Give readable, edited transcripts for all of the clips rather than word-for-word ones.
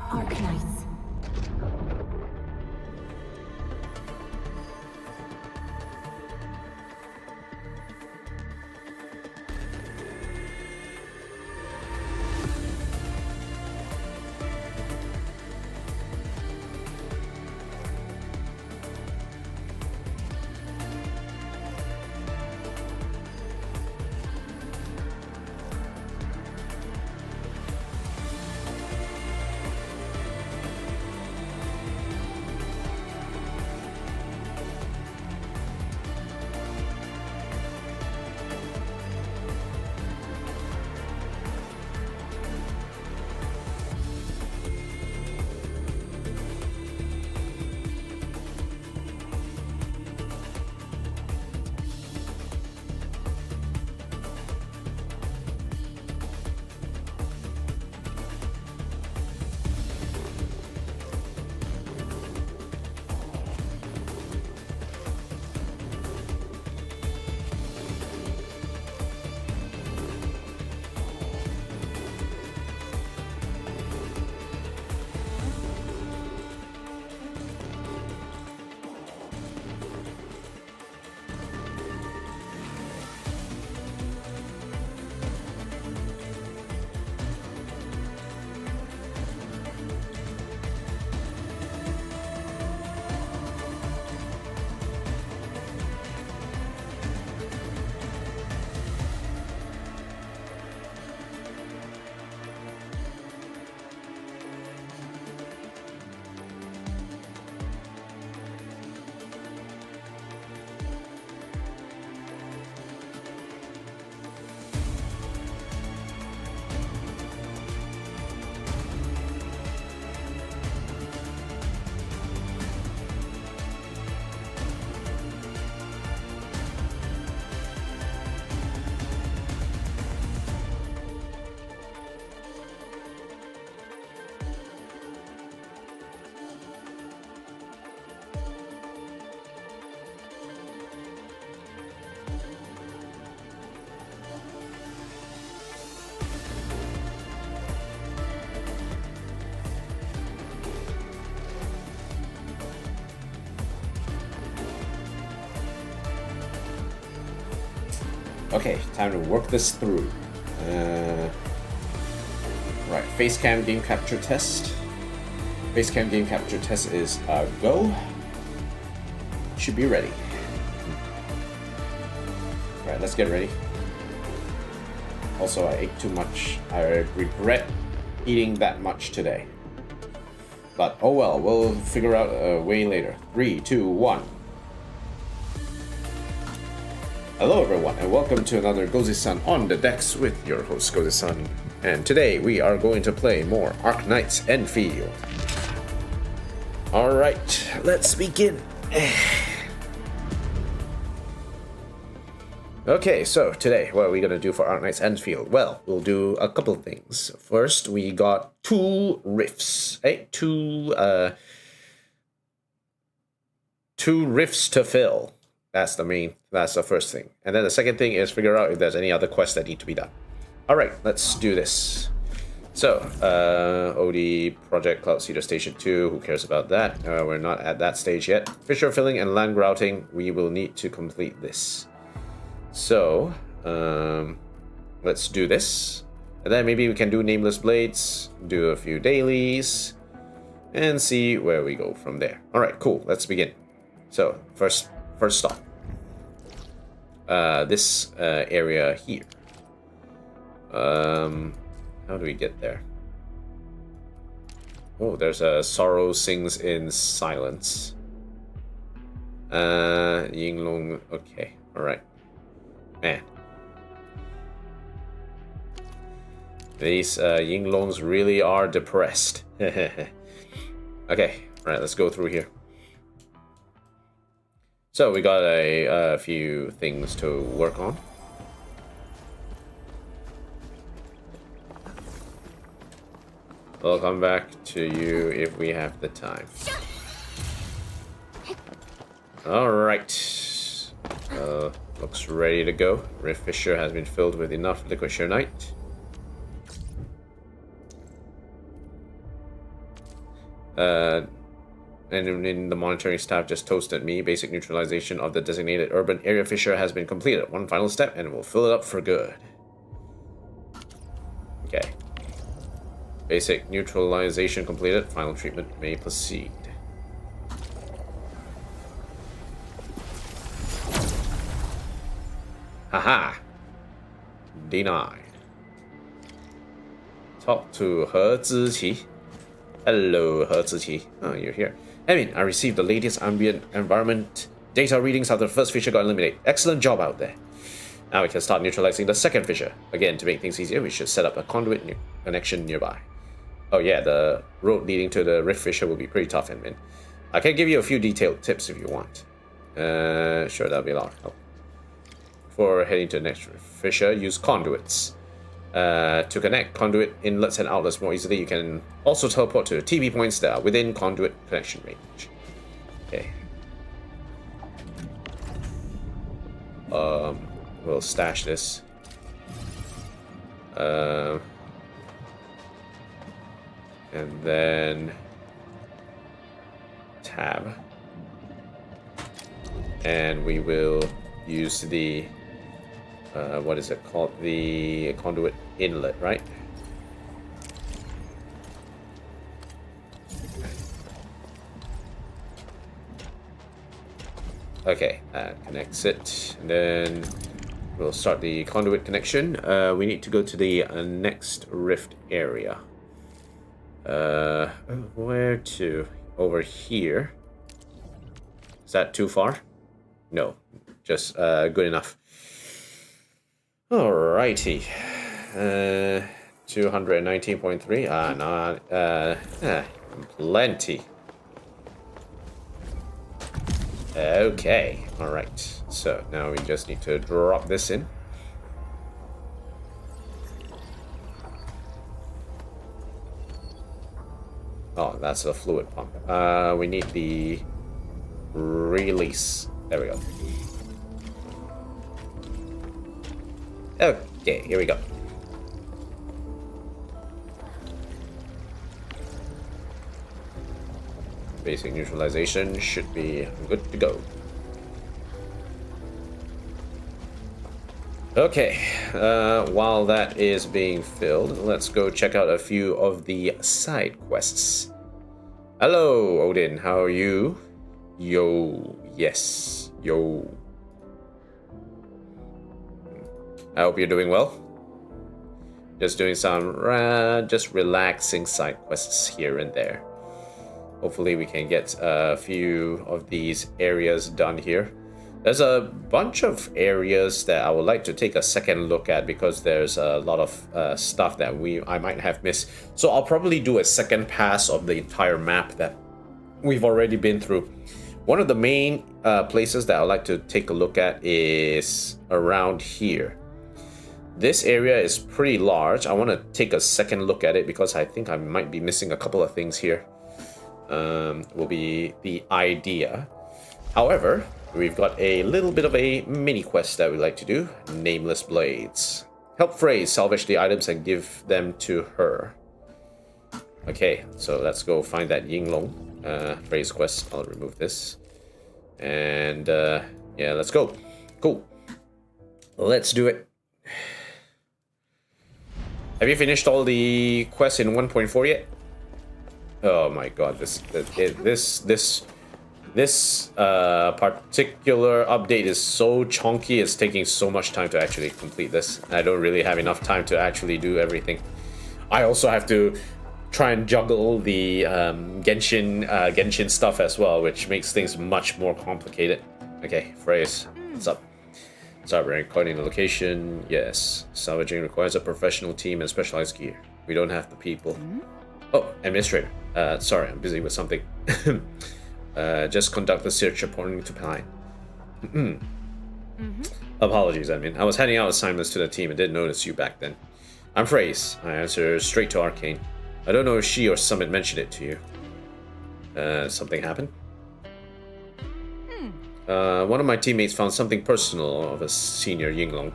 Arknights. Okay, time to work this through. Right, Facecam game capture test. Facecam game capture test is go. Should be ready. Right, let's get ready. Also, I ate too much. I regret eating that much today. But oh well, we'll figure out a way later. 3, 2, 1. Hello everyone, and welcome to another Gozi-san on the decks with your host Gozi-san. And today we are going to play more Arknights Endfield. Alright, let's begin. Okay, so today, what are we going to do for Arknights Endfield? Well, we'll do a couple of things. First, we got two rifts. Two rifts to fill. That's the first thing. And then the second thing is figure out if there's any other quests that need to be done. Alright, let's do this. So, OD Project Cloud Seeder Station 2, who cares about that? We're not at that stage yet. Fissure filling and land grouting, we will need to complete this. So, let's do this. And then maybe we can do Nameless Blades, do a few dailies, and see where we go from there. Alright, cool, let's begin. So, first stop. This area here. How do we get there? Oh, there's a Sorrow Sings in Silence. Yinglong. Okay, alright. Man. These Yinglongs really are depressed. Okay, alright, let's go through here. So we got a few things to work on. I'll come back to you if we have the time. Alright. Looks ready to go. Rift Fissure has been filled with enough liquid shearnite. And in the monitoring staff just toasted me. Basic neutralization of the designated urban area fissure has been completed. One final step and we'll fill it up for good. Okay. Basic neutralization completed. Final treatment may proceed. Haha. Denied. Talk to He Ziqi. Hello, He Ziqi. Oh, you're here. Emin, I received the latest ambient environment data readings after the first fissure got eliminated. Excellent job out there. Now we can start neutralizing the second fissure. Again, to make things easier, we should set up a conduit connection nearby. Oh yeah, the road leading to the rift fissure will be pretty tough, Emin. I can give you a few detailed tips if you want. Sure, that'll be a lot of help. Before heading to the next rift fissure, use conduits. To connect conduit inlets and outlets more easily, you can also teleport to TV points that are within conduit connection range. Okay. We'll stash this. And then tab. And we will use the what is it called? The conduit inlet, right? Okay, that connects it. And then we'll start the conduit connection. We need to go to the next rift area. Where to? Over here. Is that too far? No, just good enough. Alrighty. 219.3. Plenty. Okay. Alright. So now we just need to drop this in. Oh, that's a fluid pump. We need the release. There we go. Okay, here we go. Basic neutralization should be good to go. Okay, while that is being filled, let's go check out a few of the side quests. Hello, Odin, how are you? Yo, yes, yo. I hope you're doing well. Just doing some just relaxing side quests here and there. Hopefully we can get a few of these areas done here. There's a bunch of areas that I would like to take a second look at because there's a lot of stuff that I might have missed. So I'll probably do a second pass of the entire map that we've already been through. One of the main places that I'd like to take a look at is around here. This area is pretty large. I want to take a second look at it because I think I might be missing a couple of things here. Will be the idea. However, we've got a little bit of a mini quest that we like to do. Nameless Blades. Help Phrase salvage the items and give them to her. Okay, so let's go find that Yinglong Phrase quest. I'll remove this. And yeah, let's go. Cool. Let's do it. Have you finished all the quests in 1.4 yet? Oh my god, this particular update is so chunky. It's taking so much time to actually complete this. I don't really have enough time to actually do everything. I also have to try and juggle the Genshin stuff as well, which makes things much more complicated. Okay, Phrase, what's up? Start recording the location. Yes. Salvaging requires a professional team and specialized gear. We don't have the people. Oh, administrator. Sorry, I'm busy with something. Just conduct the search according to plan. Apologies, I was handing out assignments to the team and didn't notice you back then. I'm Phrase. I answer straight to Arcane. I don't know if she or Summit mentioned it to you. Something happened? One of my teammates found something personal of a senior Yinglong.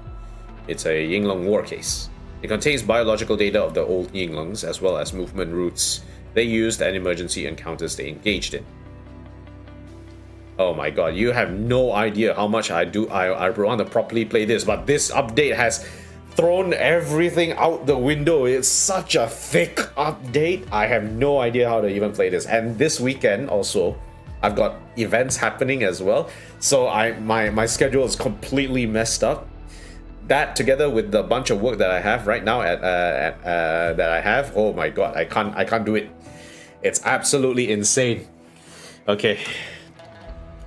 It's a Yinglong war case. It contains biological data of the old Yinglongs, as well as movement routes they used and emergency encounters they engaged in. Oh my god, you have no idea how much I want to properly play this, but this update has thrown everything out the window. It's such a thick update. I have no idea how to even play this. And this weekend also, I've got events happening as well. So my schedule is completely messed up. That together with the bunch of work that I have right now that I have, oh my god, I can't do it. It's absolutely insane. Okay.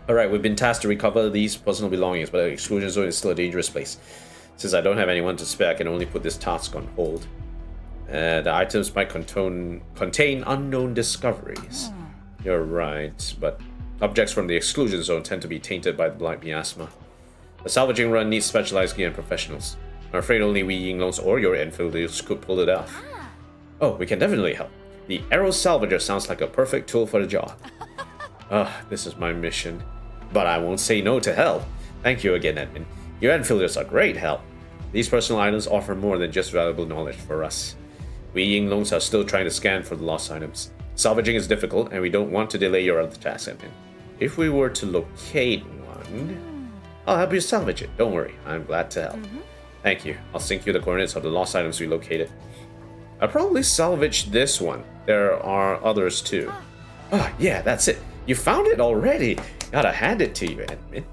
Alright, we've been tasked to recover these personal belongings, but the exclusion zone is still a dangerous place. Since I don't have anyone to spare, I can only put this task on hold. The items might contain unknown discoveries. You're right, but objects from the exclusion zone tend to be tainted by the black miasma. A salvaging run needs specialized gear and professionals. I'm afraid only we Yinglongs or your Enfielders could pull it off. Oh, we can definitely help. The Arrow Salvager sounds like a perfect tool for the job. This is my mission. But I won't say no to help. Thank you again, Edmund. Your Enfielders are great help. These personal items offer more than just valuable knowledge for us. We Yinglongs are still trying to scan for the lost items. Salvaging is difficult, and we don't want to delay your other tasks, Edmund. If we were to locate one, I'll help you salvage it. Don't worry, I'm glad to help. Thank you. I'll sync you the coordinates of the lost items we located. I'll probably salvage this one. There are others too. Yeah, that's it. You found it already. Gotta hand it to you, Edmund.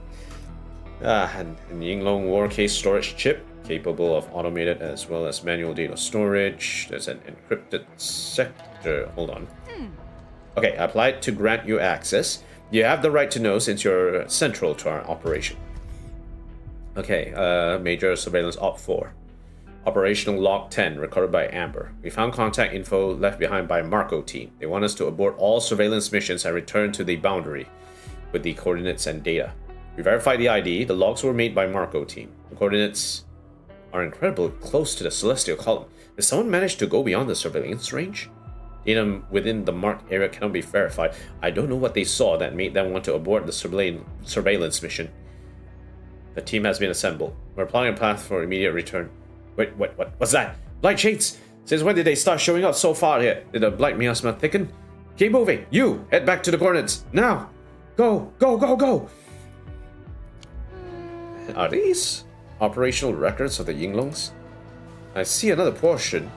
And Yinglong War Case storage chip, capable of automated as well as manual data storage. There's an encrypted sector. Hold on. Okay, applied to grant you access. You have the right to know since you're central to our operation. Okay, Major Surveillance Op 4. Operational Log 10, recorded by Amber. We found contact info left behind by Marco team. They want us to abort all surveillance missions and return to the boundary with the coordinates and data. We verified the ID. The logs were made by Marco team. The coordinates are incredibly close to the celestial column. Did someone manage to go beyond the surveillance range? Data within the marked area cannot be verified. I don't know what they saw that made them want to abort the surveillance mission. The team has been assembled. We're plotting a path for immediate return. Wait, what's that? Blight shades! Since when did they start showing up so far here? Did the black miasma thicken? Keep moving! You! Head back to the coordinates! Now! Go! Go, go, go! Are these operational records of the Yinglongs? I see another portion.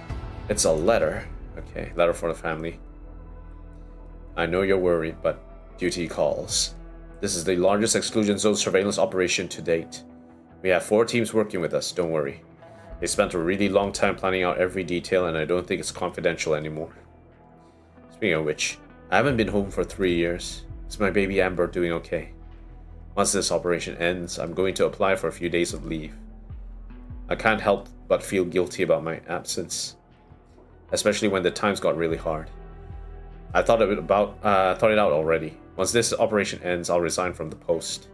It's a letter. Okay, letter for the family. I know you're worried, but duty calls. This is the largest exclusion zone surveillance operation to date. We have 4 teams working with us, don't worry. They spent a really long time planning out every detail, and I don't think it's confidential anymore. Speaking of which, I haven't been home for 3 years. Is my baby Amber doing okay? Once this operation ends, I'm going to apply for a few days of leave. I can't help but feel guilty about my absence, especially when the times got really hard. I thought it out already. Once this operation ends, I'll resign from the post.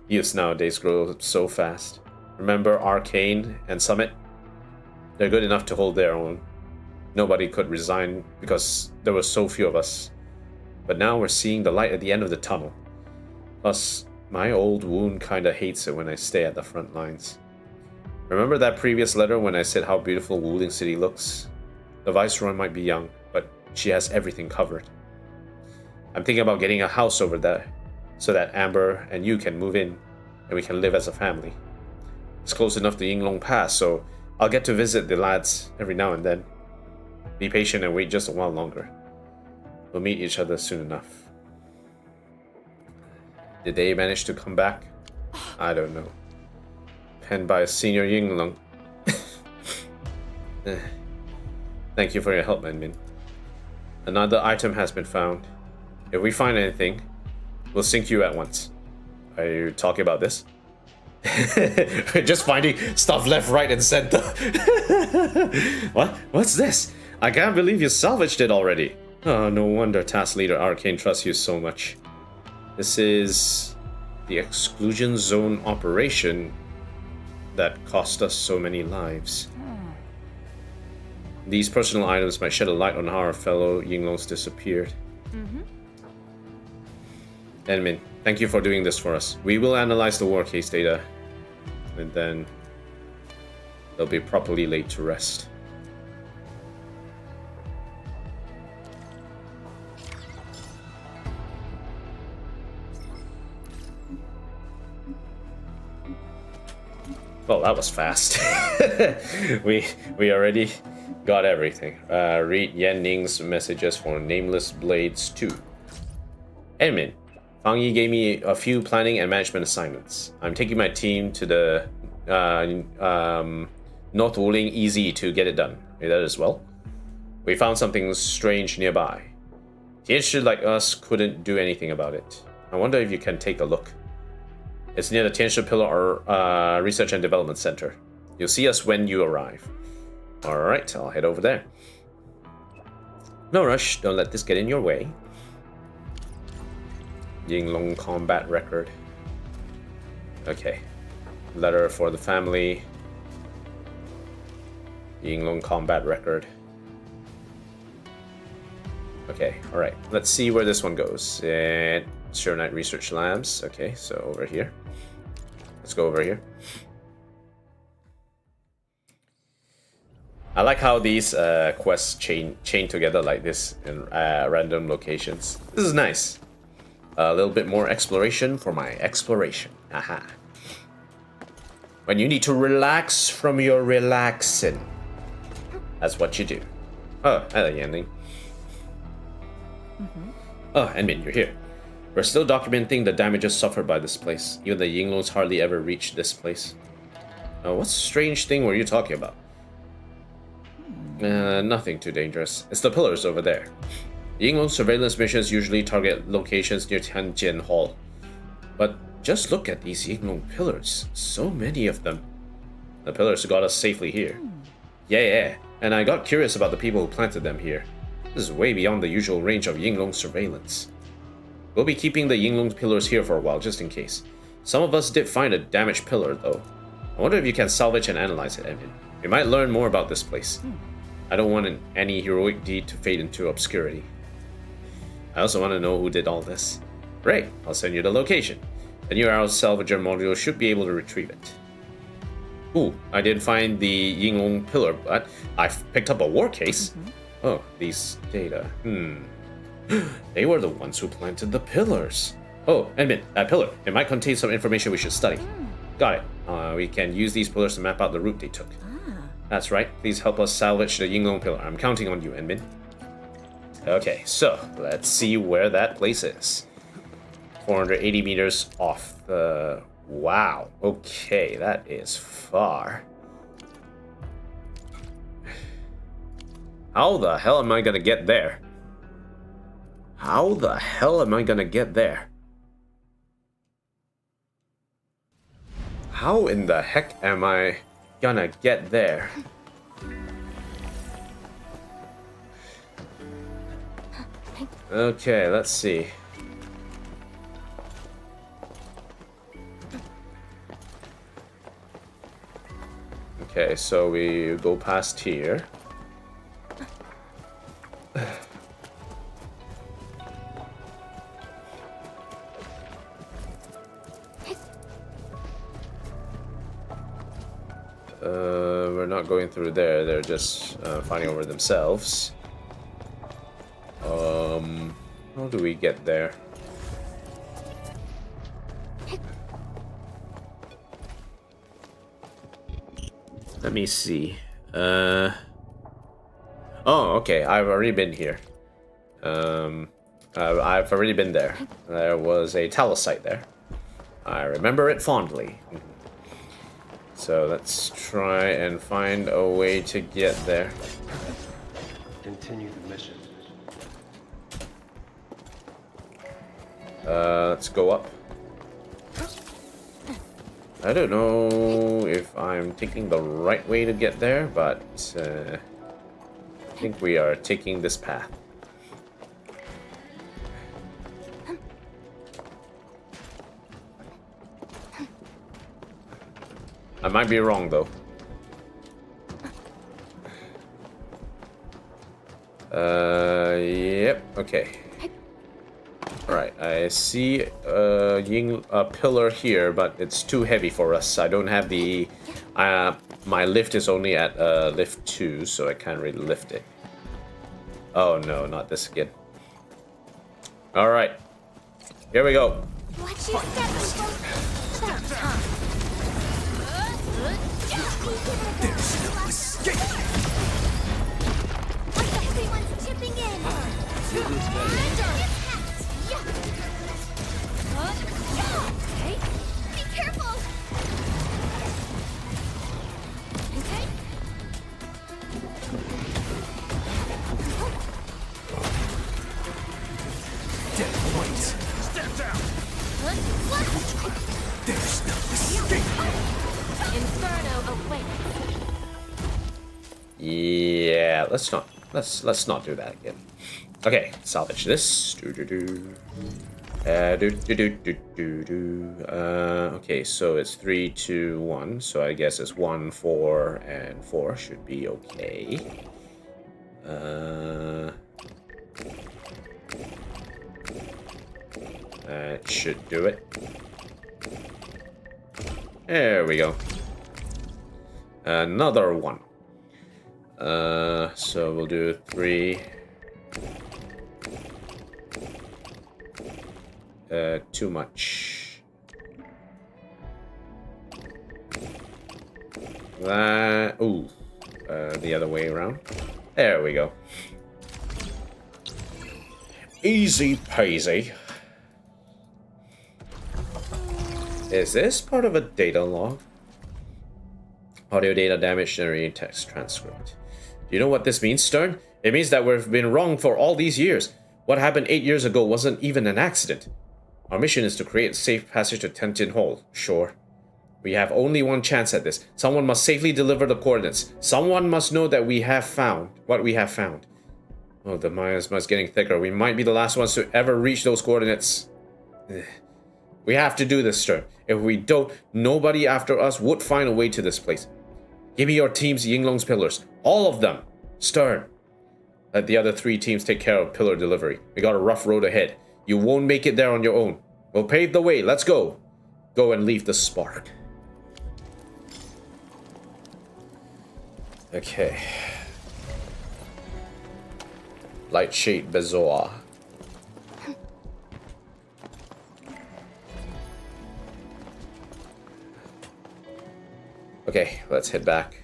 Youths nowadays grow up so fast. Remember Arcane and Summit? They're good enough to hold their own. Nobody could resign because there were so few of us. But now we're seeing the light at the end of the tunnel. Plus, my old wound kinda hates it when I stay at the front lines. Remember that previous letter when I said how beautiful Wuling City looks? The Viceroy might be young, but she has everything covered. I'm thinking about getting a house over there, so that Amber and you can move in, and we can live as a family. It's close enough to Yinglong Pass, so I'll get to visit the lads every now and then. Be patient and wait just a while longer. We'll meet each other soon enough. Did they manage to come back? I don't know. Penned by a senior Yinglong. Thank you for your help, Manmin. Another item has been found. If we find anything, we'll sync you at once. Are you talking about this? Just finding stuff left, right, and center. What? What's this? I can't believe you salvaged it already. Oh, no wonder Task Leader Arcane trusts you so much. This is the exclusion zone operation that cost us so many lives. These personal items might shed a light on how our fellow Yinglongs disappeared. Edmin, thank you for doing this for us. We will analyze the war case data, and then they'll be properly laid to rest. Well, that was fast. we already got everything. Read Yan Ning's messages for Nameless Blades 2. Admin, Fang Yi gave me a few planning and management assignments. I'm taking my team to the North Wuling EZ to get it done. Is that as well? We found something strange nearby. Tianshi like us couldn't do anything about it. I wonder if you can take a look. It's near the Tianshi Pillar Research and Development Center. You'll see us when you arrive. Alright, I'll head over there. No rush, don't let this get in your way. Yinglong combat record. Okay. Letter for the family. Yinglong combat record. Okay, alright. Let's see where this one goes. And Sure Knight Research Labs. Okay, so over here. Let's go over here. I like how these quests chain together like this in random locations. This is nice. A little bit more exploration for my exploration. Aha. When you need to relax from your relaxing. That's what you do. Oh, hello, Yanling. Oh, Enmin, you're here. We're still documenting the damages suffered by this place. Even the Yinglongs hardly ever reach this place. What strange thing were you talking about? Nothing too dangerous. It's the pillars over there. Yinglong surveillance missions usually target locations near Tianjin Hall. But just look at these Yinglong pillars. So many of them. The pillars got us safely here. Yeah. And I got curious about the people who planted them here. This is way beyond the usual range of Yinglong surveillance. We'll be keeping the Yinglong pillars here for a while, just in case. Some of us did find a damaged pillar, though. I wonder if you can salvage and analyze it, Evan. We might learn more about this place. I don't want any heroic deed to fade into obscurity. I also want to know who did all this. Great, I'll send you the location. The new Arrow Salvager module should be able to retrieve it. Ooh, I did find the Yinglong pillar, but I've picked up a war case. Oh, these data. They were the ones who planted the pillars. Oh, admit, that pillar. It might contain some information we should study. Got it. We can use these pillars to map out the route they took. That's right. Please help us salvage the Yinglong pillar. I'm counting on you, Enmin. Okay, so let's see where that place is. 480 meters off the... Wow. Okay, that is far. How the hell am I gonna get there? How the hell am I gonna get there? How in the heck am I gonna get there? Okay, let's see. Okay, so we go past here. We're not going through there. They're just fighting over themselves. How do we get there? Let me see. Oh, okay. I've already been here. I've already been there. There was a talosite there. I remember it fondly. So let's try and find a way to get there. Continue the mission. Let's go up. I don't know if I'm taking the right way to get there, but I think we are taking this path. I might be wrong, though. Yep, okay. Alright, I see a pillar here, but it's too heavy for us. I don't have the... my lift is only at lift 2, so I can't really lift it. Oh no, not this again. Alright, here we go. Watch your step, people. There's no escape. Everyone's chipping in. Okay. Be careful. Okay. Dead point. Step down! What? There's no escape. Inferno awaits. Yeah, let's not do that again. Okay, salvage this. Okay, so it's 3, 2, 1. So I guess it's 1, 4, and 4 should be okay. That should do it. There we go. Another one. So we'll do 3. Too much. That. Ooh. The other way around. There we go. Easy peasy. Is this part of a data log? Audio data damage generating text transcript. Do you know what this means, Stern? It means that we've been wrong for all these years. What happened 8 years ago wasn't even an accident. Our mission is to create a safe passage to Tentin Hole. Sure. We have only one chance at this. Someone must safely deliver the coordinates. Someone must know that we have found what we have found. Oh, the miasma is getting thicker. We might be the last ones to ever reach those coordinates. We have to do this, Stern. If we don't, nobody after us would find a way to this place. Give me your team's Yinglong's pillars. All of them. Stern. Let the other 3 teams take care of pillar delivery. We got a rough road ahead. You won't make it there on your own. We'll pave the way. Let's go. Go and leave the spark. Okay. Lightshade Bezoar. Okay, let's head back.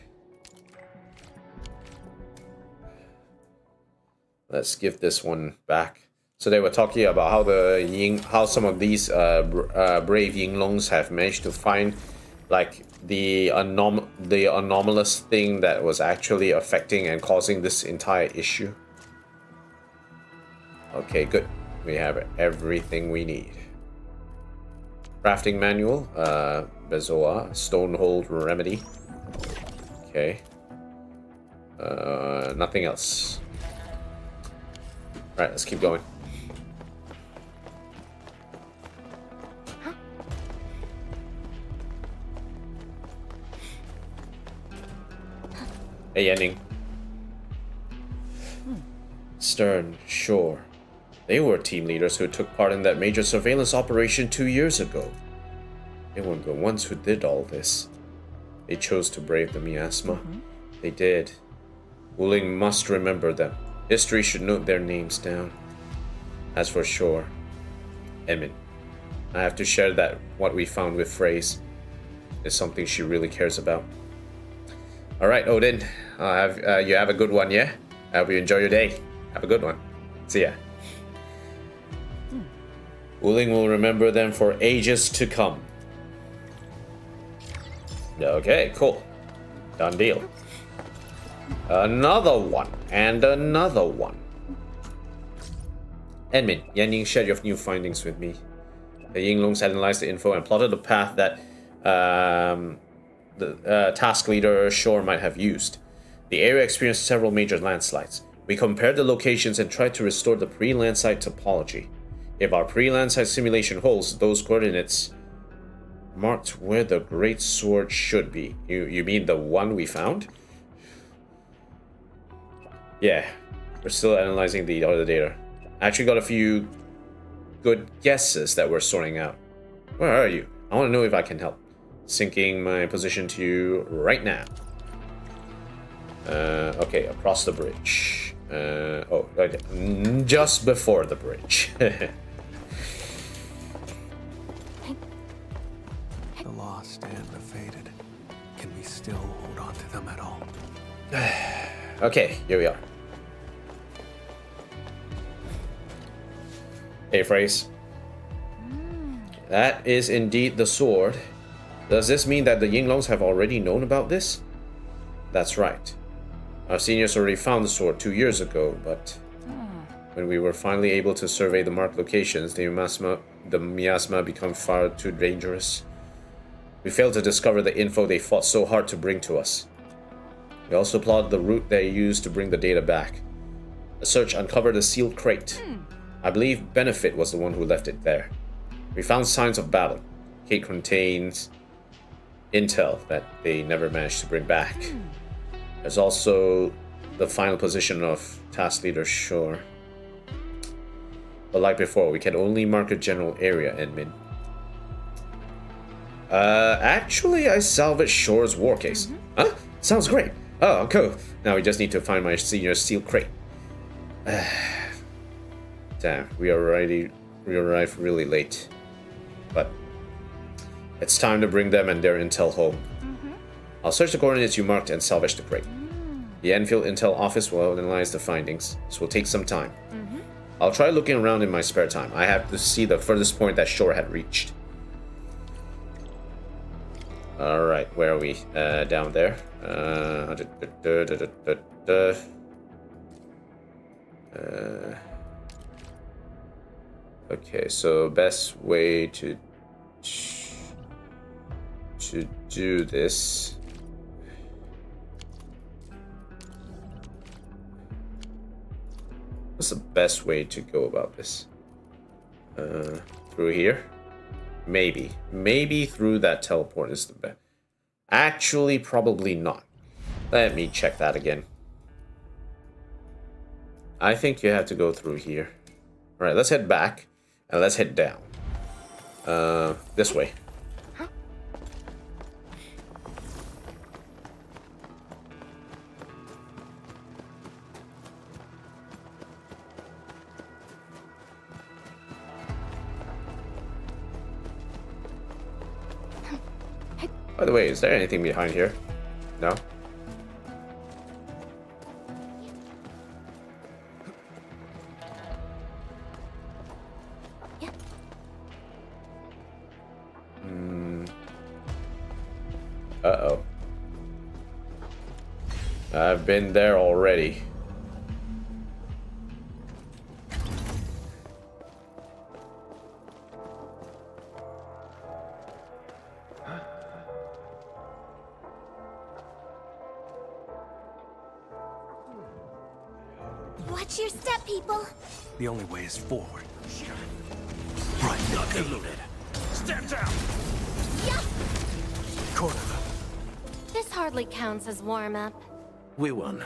Let's give this one back. So they were talking about how some of these brave Yinglongs have managed to find like the anomalous thing that was actually affecting and causing this entire issue. Okay, good. We have everything we need. Crafting manual, Bezoar, Stonehold remedy. Okay. Nothing else. Alright, let's keep going. Hey, Yenning. Stern, sure. They were team leaders who took part in that major surveillance operation 2 years ago. They weren't the ones who did all this. They chose to brave the miasma. They did. Wuling must remember them. History should note their names down. As for Shore, Emin, I have to share that what we found with Phrase is something she really cares about. Alright, Odin. You have a good one, yeah? I hope you enjoy your day. Have a good one. See ya. Wuling will remember them for ages to come. Okay, cool. Done deal. Another one. And another one. Edmund, Yan Ying shared your new findings with me. The Yinglongs analyzed the info and plotted a path that the task leader Shore might have used. The area experienced several major landslides. We compared the locations and tried to restore the pre-landslide topology. If our pre-landslide simulation holds, those coordinates marked where the Great Sword should be. You mean the one we found? Yeah, we're still analyzing the other data. I actually got a few good guesses that we're sorting out. Where are you? I want to know if I can help. Syncing my position to you right now. Okay, across the bridge. Okay. Just before the bridge. The lost and the fated can be still. still hold on to them at all. Okay, here we are. Hey, phrase. That is indeed the sword. Does this mean that the Yinglongs have already known about this? That's right. Our seniors already found the sword 2 years ago, but when we were finally able to survey the marked locations, the miasma became far too dangerous. We failed to discover the info they fought so hard to bring to us. We also plotted the route they used to bring the data back. A search uncovered a sealed crate. I believe Benefit was the one who left it there. We found signs of battle. The crate contains intel that they never managed to bring back. There's also the final position of task leader Shore. But like before, we can only mark a general area, admin. Actually, I salvaged Shore's war case. Huh? Sounds great. Oh, cool. Now we just need to find my senior's steel crate. Damn, we arrived really late. But it's time to bring them and their intel home. I'll search the coordinates you marked and salvage the crate. The Enfield Intel office will analyze the findings. This will take some time. I'll try looking around in my spare time. I have to see the furthest point that Shore had reached. Alright, where are we? Down there. Okay, so best way to do this. What's the best way to go about this? Through here? Maybe. Maybe through that teleport is the best. Actually, probably not. Let me check that again. I think you have to go through here. Alright, let's head back. And let's head down. This way. By the way, is there anything behind here? No? Uh-oh. I've been there already. Watch your step, people. The only way is forward. Right, not eluded. Step down. Yeah. Corner. This hardly counts as warm-up. We won.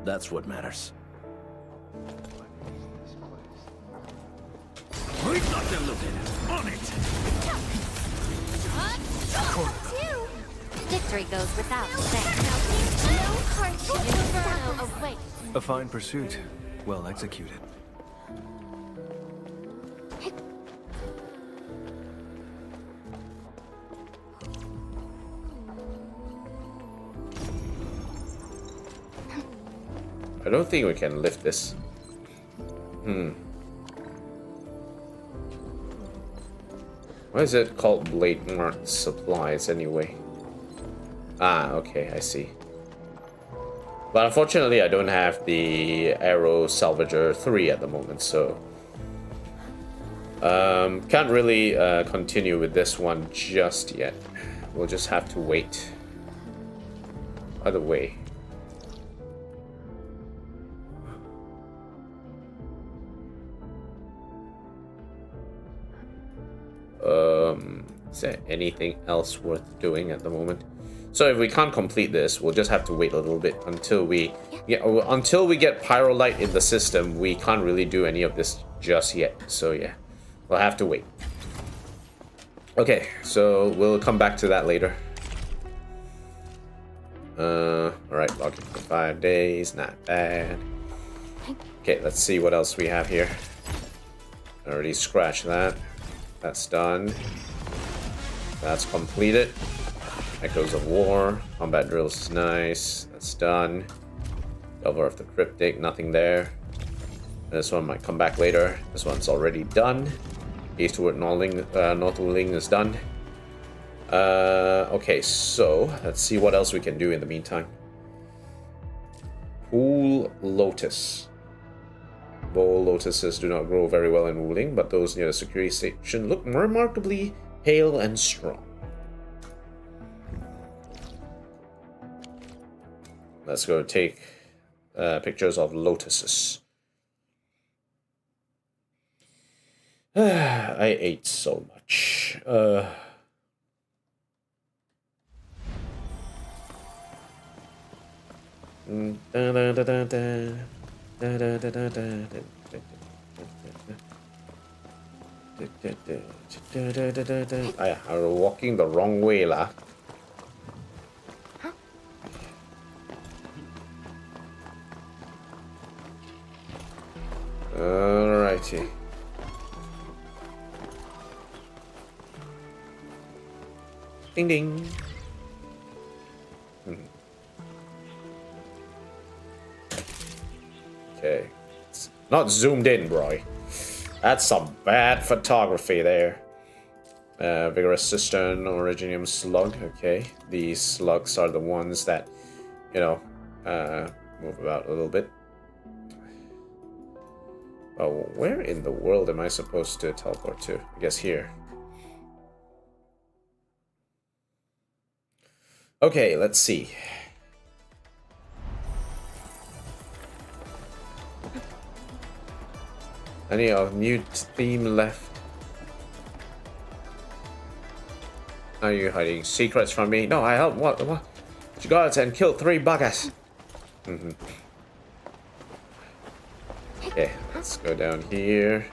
That's what matters. Right, not eluded. On it. Corner. Two. Victory goes without saying. No hardship. Inferno awaits. A fine pursuit. Well executed. I don't think we can lift this. Why is it called Blade Mart Supplies anyway? Ah, okay, I see. But unfortunately, I don't have the Arrow Salvager 3 at the moment, so... can't really continue with this one just yet. We'll just have to wait. By the way... is there anything else worth doing at the moment? So if we can't complete this, we'll just have to wait a little bit until we until we get Pyrolite in the system. We can't really do any of this just yet. So yeah, we'll have to wait. Okay, so we'll come back to that later. Alright, login for 5 days, not bad. Okay, let's see what else we have here. Already scratched that. That's done. That's completed. Echoes of War. Combat drills is nice. That's done. Cover of the Cryptic, nothing there. This one might come back later. This one's already done. Eastward North Wuling is done. Okay, so let's see what else we can do in the meantime. Pool Lotus. Bowl lotuses do not grow very well in Wuling, but those near the security station look remarkably hale and strong. Let's go take pictures of lotuses. I ate so much. I'm walking the wrong way lah. Alrighty. Ding ding. Okay. It's not zoomed in, bro. That's some bad photography there. Vigorous Cistern, Originium Slug. Okay. These slugs are the ones that, you know, move about a little bit. Oh, where in the world am I supposed to teleport to? I guess here. Okay, let's see. Any new theme left? Are you hiding secrets from me? No, I helped. What? You got and killed 3 buggers. Okay, let's go down here.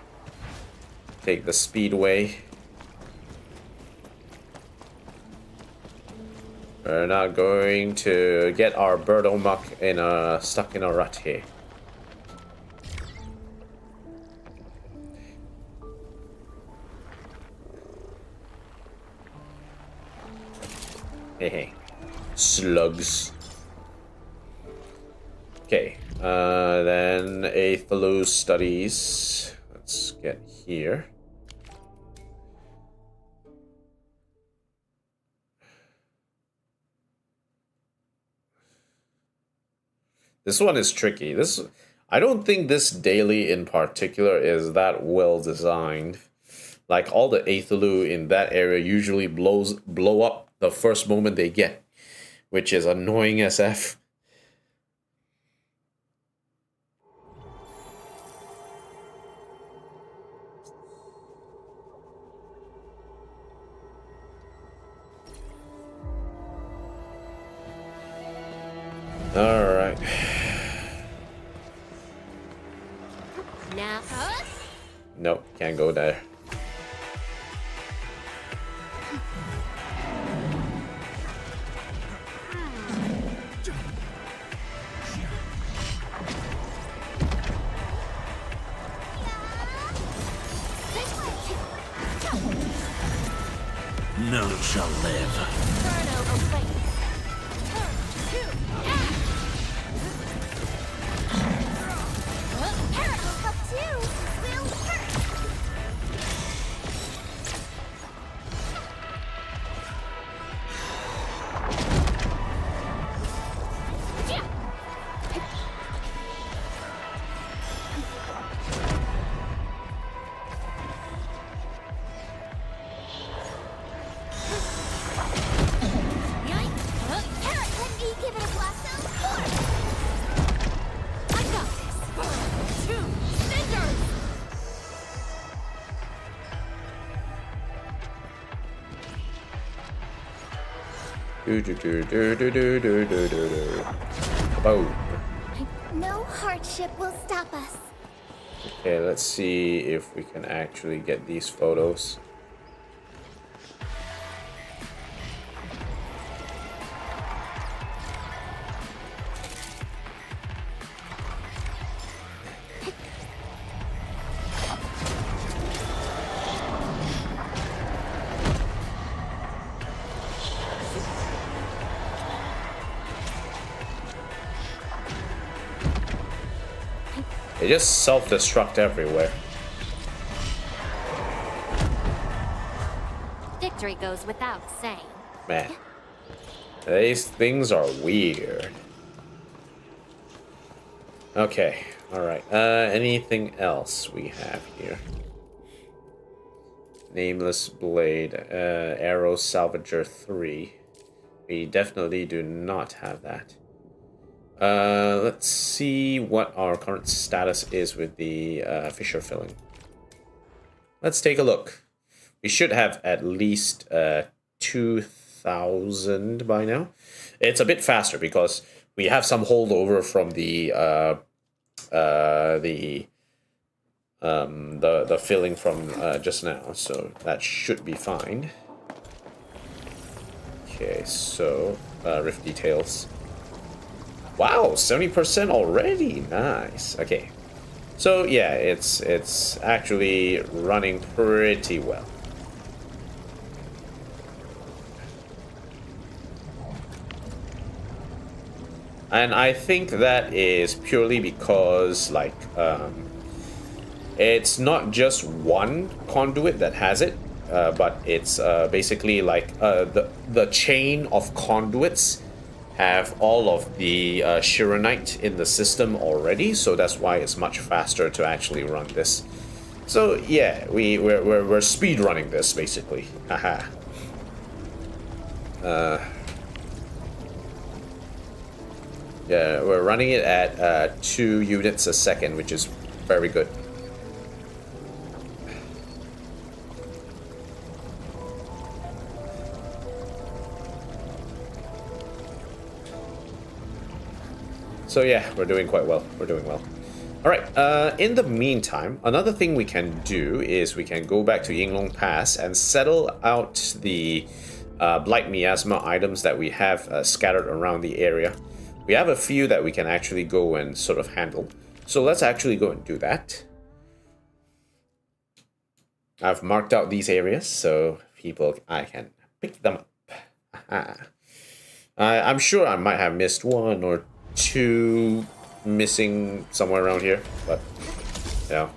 Take the speedway. We're not going to get our birdo muck stuck in a rut here. Hey, slugs. Okay, then Aethelus studies. Let's get here. This one is tricky. I don't think this daily in particular is that well designed. Like all the Aethelus in that area usually blow up the first moment they get, which is annoying as F. All right. Now, Nope, can't go there. None shall live. Inferno awaits. Parrot will help too. Will hurt. Boom. No hardship will stop us. Okay, let's see if we can actually get these photos. They just self-destruct everywhere. Victory goes without saying. Man, these things are weird. Okay, alright. Anything else we have here? Nameless Blade, Arrow Salvager 3. We definitely do not have that. Let's see what our current status is with the fissure filling. Let's take a look. We should have at least 2,000 by now. It's a bit faster because we have some holdover from the filling from just now, so that should be fine. Okay, so rift details. Wow, 70% already. Nice. Okay, so yeah, it's actually running pretty well. And I think that is purely because, like, it's not just one conduit that has it, but it's basically like the chain of conduits have all of the Shironite in the system already, so that's why it's much faster to actually run this. So yeah, we're speed running this basically. Haha. Yeah, we're running it at 2 units a second, which is very good. So yeah, we're doing quite well. We're doing well. All right. In the meantime, another thing we can do is we can go back to Yinglong Pass and settle out the Blight Miasma items that we have scattered around the area. We have a few that we can actually go and sort of handle. So let's actually go and do that. I've marked out these areas so I can pick them up. I'm sure I might have missed 1 or 2 missing somewhere around here, but yeah.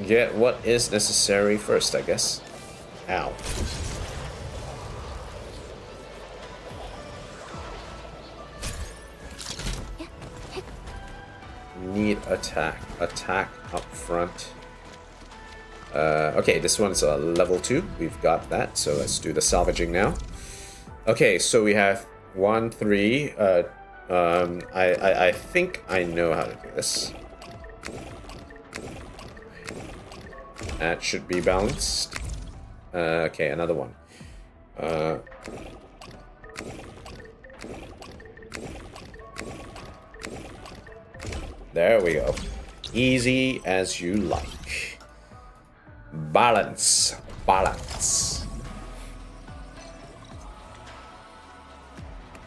Get what is necessary first, I guess. Ow. Need attack up front. Okay, this one's a level 2. We've got that, so let's do the salvaging now. Okay, so we have 1, 3. I think I know how to do this. That should be balanced. Okay, another one. There we go. Easy as you like. Balance. Balance.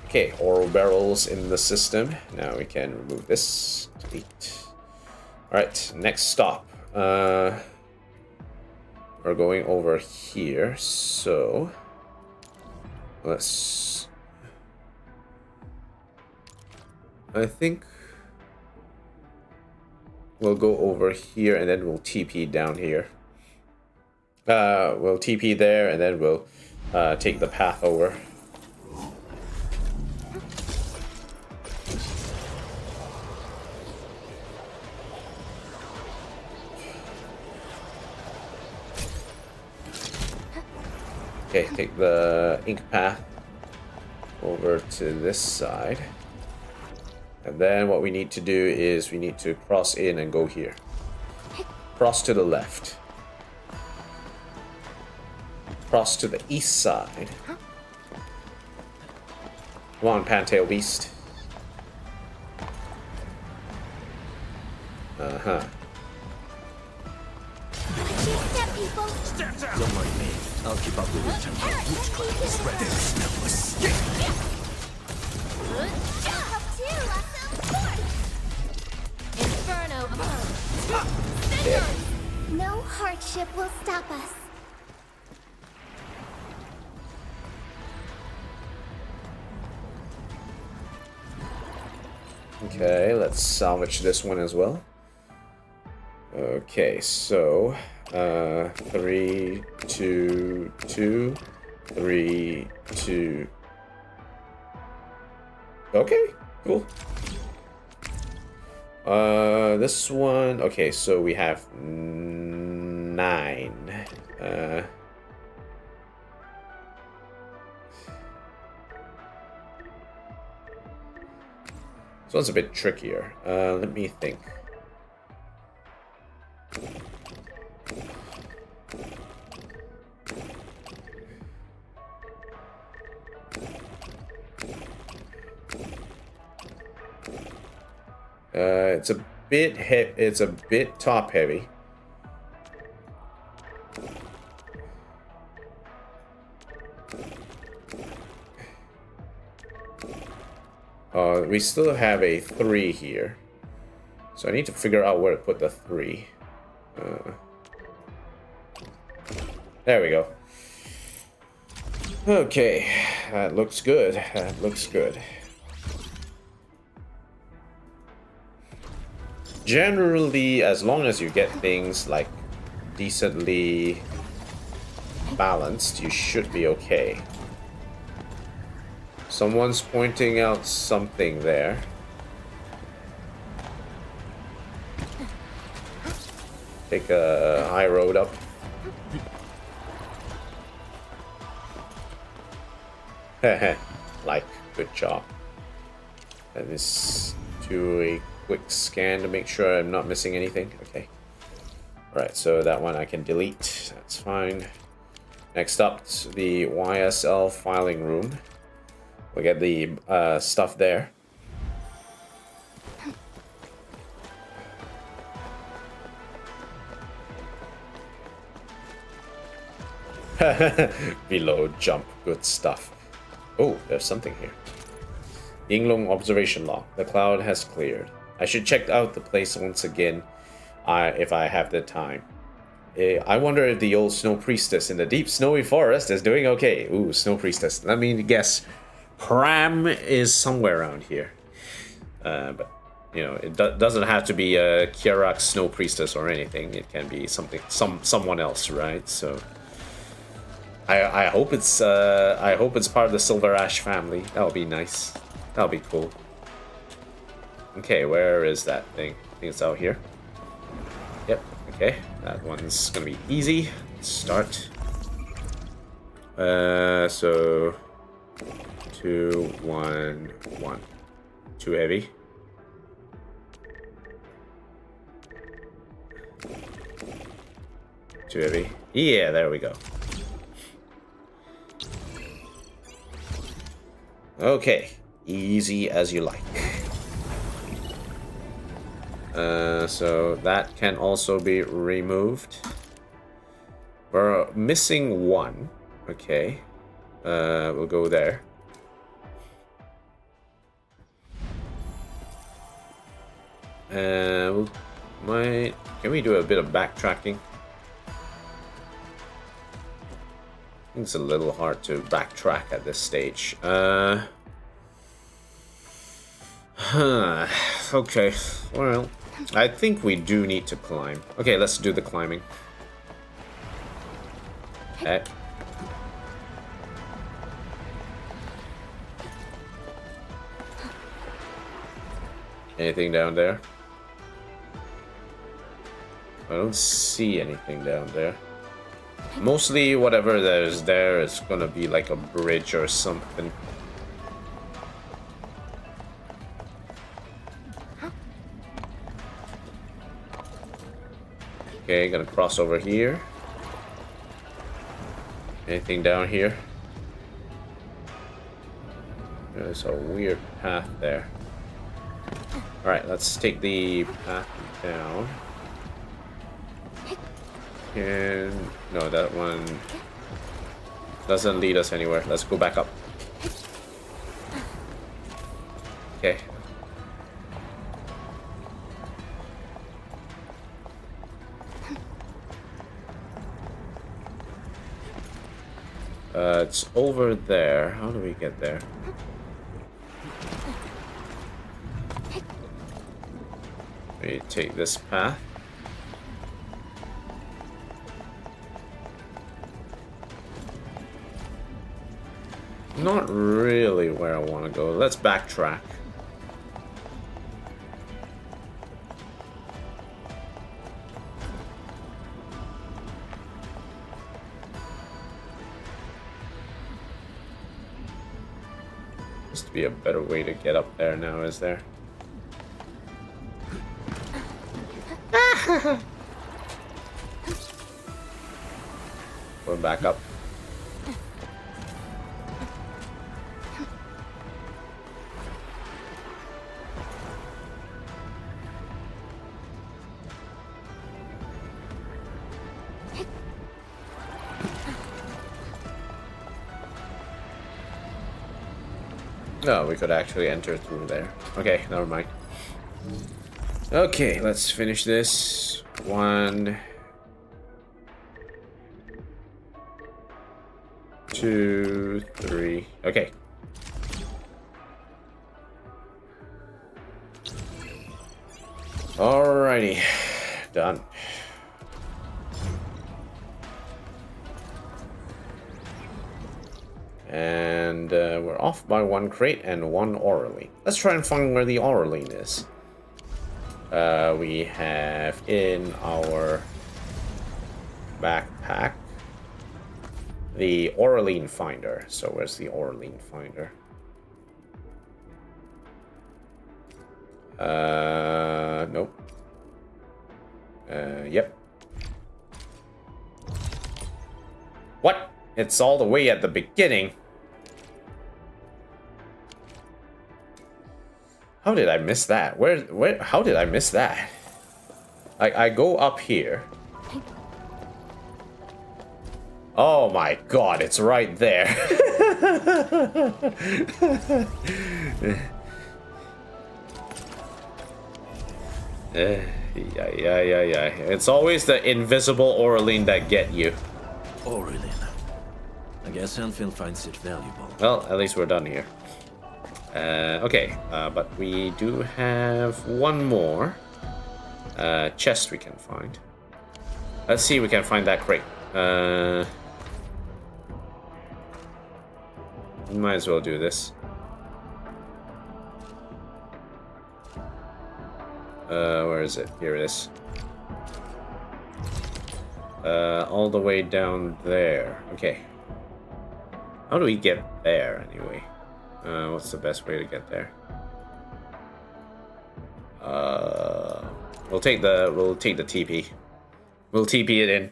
Okay, ore barrels in the system. Now we can remove this. Delete. Alright, next stop. We're going over here, so let's... I think we'll go over here and then we'll TP down here. We'll TP there and then we'll take the path over. Okay, take the ink path over to this side. And then what we need to do is we need to cross in and go here. Cross to the left. Cross to the east side. Come on, Pantail Beast. Uh-huh. Step, people. Step down! Don't mind me. I'll keep up with it. Spread their smellless. Inferno above. Yeah. No hardship will stop us. Okay, let's salvage this one as well. Okay, so 3, 2, 2, 3, 2. Okay, cool. This one. Okay, so we have 9. This one's a bit trickier. Let me think. It's a bit top heavy. We still have a 3 here. So I need to figure out where to put the 3. There we go. Okay, that looks good. That looks good. Generally, as long as you get things like decently balanced, you should be okay. Someone's pointing out something there. Take a high road up. Like, good job. And this do a quick scan to make sure I'm not missing anything. Okay. Alright, so that one I can delete. That's fine. Next up, the YSL filing room. We'll get the stuff there. Below jump, good stuff. Oh, there's something here. Yinglong observation log. The cloud has cleared. I should check out the place once again if I have the time. I wonder if the old snow priestess in the deep snowy forest is doing okay. Ooh, snow priestess. Let me guess. Pram is somewhere around here. But, you know, it doesn't have to be a Kiarak snow priestess or anything. It can be someone else, right? So I hope it's part of the Silver Ash family. That'll be nice. That'll be cool. Okay, where is that thing? I think it's out here. Yep, okay. That one's gonna be easy. Start. So 2, 1, 1. Too heavy. Too heavy. Yeah, there we go. Okay, easy as you like. So that can also be removed. We're missing 1. Okay. We'll go there. Can we do a bit of backtracking? I think it's a little hard to backtrack at this stage. Okay, well, I think we do need to climb. Okay, let's do the climbing. Okay. Anything down there? I don't see anything down there. Mostly whatever there is gonna be like a bridge or something. Okay, gonna cross over here. Anything down here? There's a weird path there. Alright, let's take the path down. And no, that one doesn't lead us anywhere. Let's go back up. Okay. It's over there. How do we get there? We take this path. Not really where I want to go. Let's backtrack. Must be a better way to get up there now, is there? Going back up. No, we could actually enter through there. Okay, never mind. Okay, let's finish this. 1, 2, 3. Okay. Alrighty. Done. And we're off by 1 crate and 1 Auraline. Let's try and find where the Auraline is. We have in our backpack the Auraline finder. So where's the Auraline finder? Nope. Yep. What? It's all the way at the beginning. How did I miss that? How did I miss that? I go up here. Oh my god, it's right there. Yeah. It's always the invisible Auraline that get you. Auraline. I guess Endfield finds it valuable. Well, at least we're done here. Okay, but we do have 1 more chest we can find. Let's see if we can find that crate. We might as well do this. Where is it? Here it is. All the way down there. Okay. How do we get there anyway? What's the best way to get there? We'll take the TP. We'll TP it in.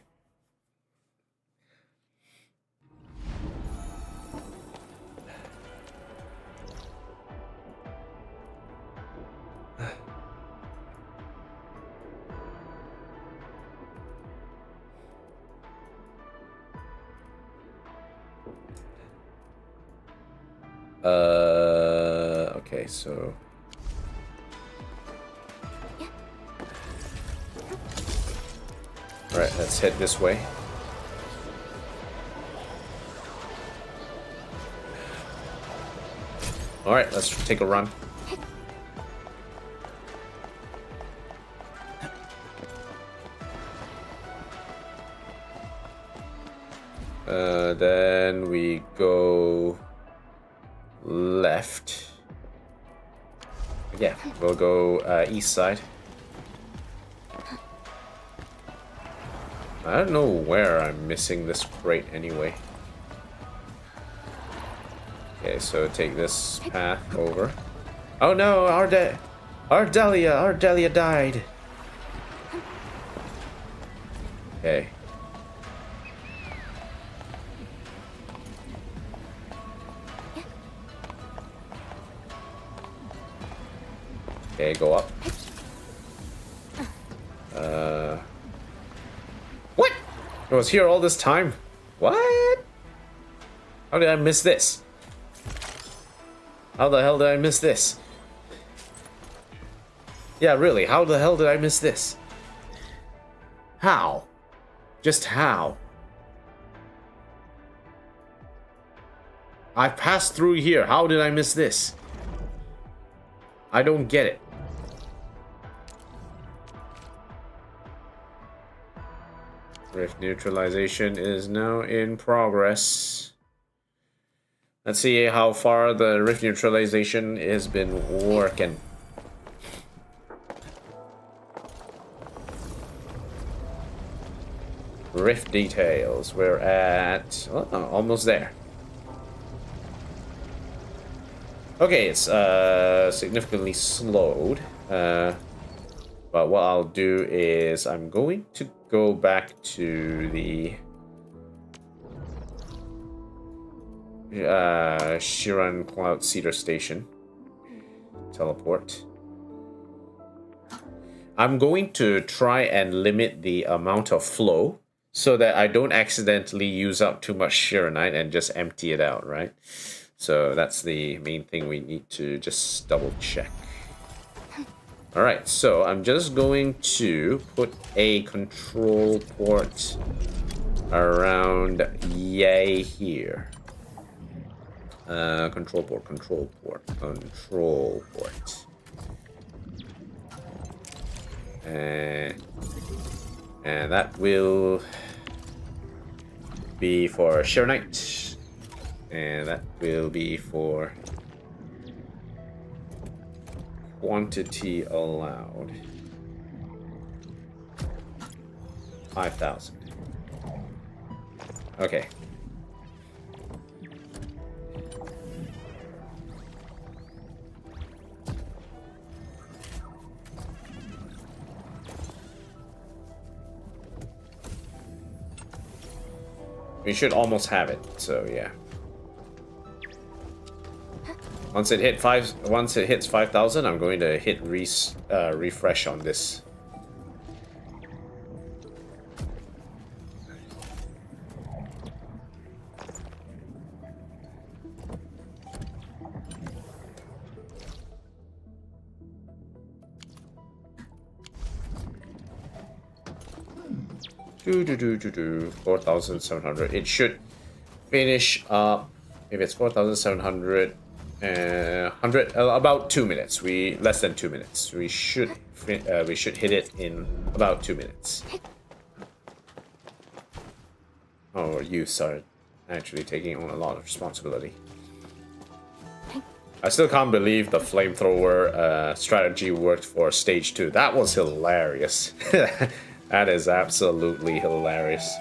Okay, so all right, let's head this way. All right, let's take a run. Then we go left. Yeah, we'll go east side. I don't know where I'm missing this crate anyway. Okay, so take this path over. Oh no, Ardelia died. Okay. Okay, go up. What? I was here all this time. What? How did I miss this? How the hell did I miss this? Yeah, really, how the hell did I miss this? How? Just how? I passed through here. How did I miss this? I don't get it. Rift neutralization is now in progress. Let's see how far the rift neutralization has been working. Rift details. We're at almost there. Okay, it's significantly slowed. But what I'll do is I'm going to go back to the Shiran Cloud Cedar Station. Teleport. I'm going to try and limit the amount of flow so that I don't accidentally use up too much Shiranite and just empty it out, right? So that's the main thing we need to just double check. Alright, so I'm just going to put a control port around yay here. Control port. And that will be for Shiranite. And that will be for quantity allowed. 5,000. Okay. We should almost have it, so yeah. Once it hits 5,000, I'm going to hit refresh on this. Do 4,700. It should finish up if it's 4,700. 100 about 2 minutes. Less than 2 minutes. We should hit it in about 2 minutes. Oh, youths are actually taking on a lot of responsibility. I still can't believe the flamethrower strategy worked for stage 2. That was hilarious. That is absolutely hilarious.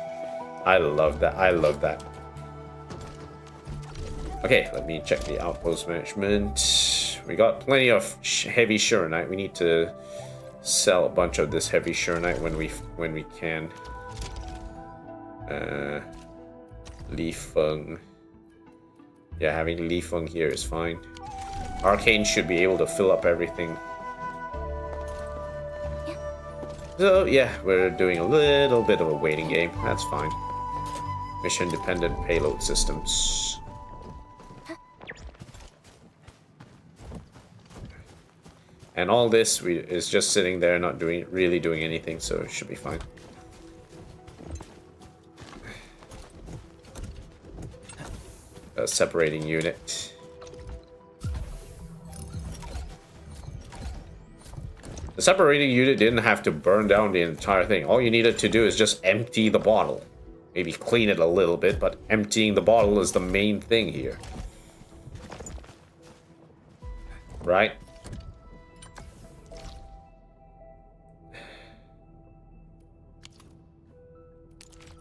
I love that. I love that. Okay, let me check the outpost management. We got plenty of heavy Shiranite. We need to sell a bunch of this heavy Shiranite when we can. Li Feng. Yeah, having Li Feng here is fine. Arcane should be able to fill up everything. So yeah, we're doing a little bit of a waiting game. That's fine. Mission dependent payload systems. And all this is just sitting there, not really doing anything, so it should be fine. A separating unit. The separating unit didn't have to burn down the entire thing. All you needed to do is just empty the bottle. Maybe clean it a little bit, but emptying the bottle is the main thing here. Right?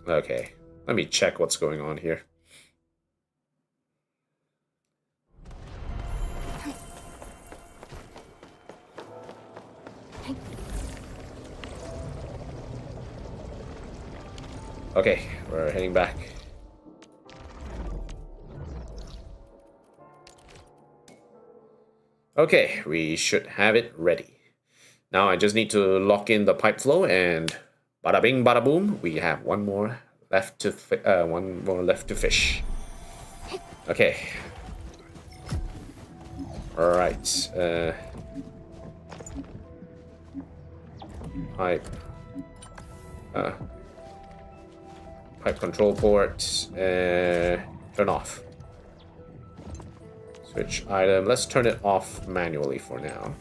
Okay, let me check what's going on here. Okay, we're heading back. Okay, we should have it ready. Now I just need to lock in the pipe flow and bada bing, bada boom. We have one more left to fish. Okay. All right. Pipe. Pipe control port. Turn off. Switch item. Let's turn it off manually for now.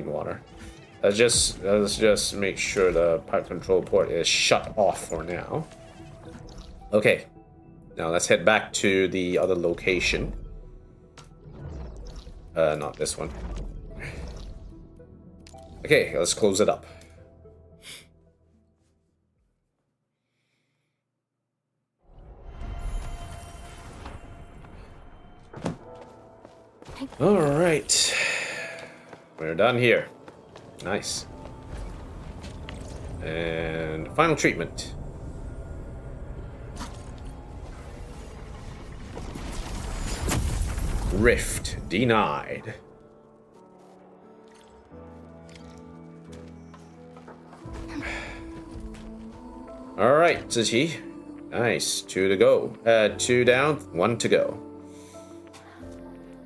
clean water. Let's just make sure the pipe control port is shut off for now. Okay. Now let's head back to the other location. Not this one. Okay, let's close it up. All right. We're done here. Nice. And final treatment. Rift denied. All right, Zichi. Nice. 2 to go. 2 down, 1 to go.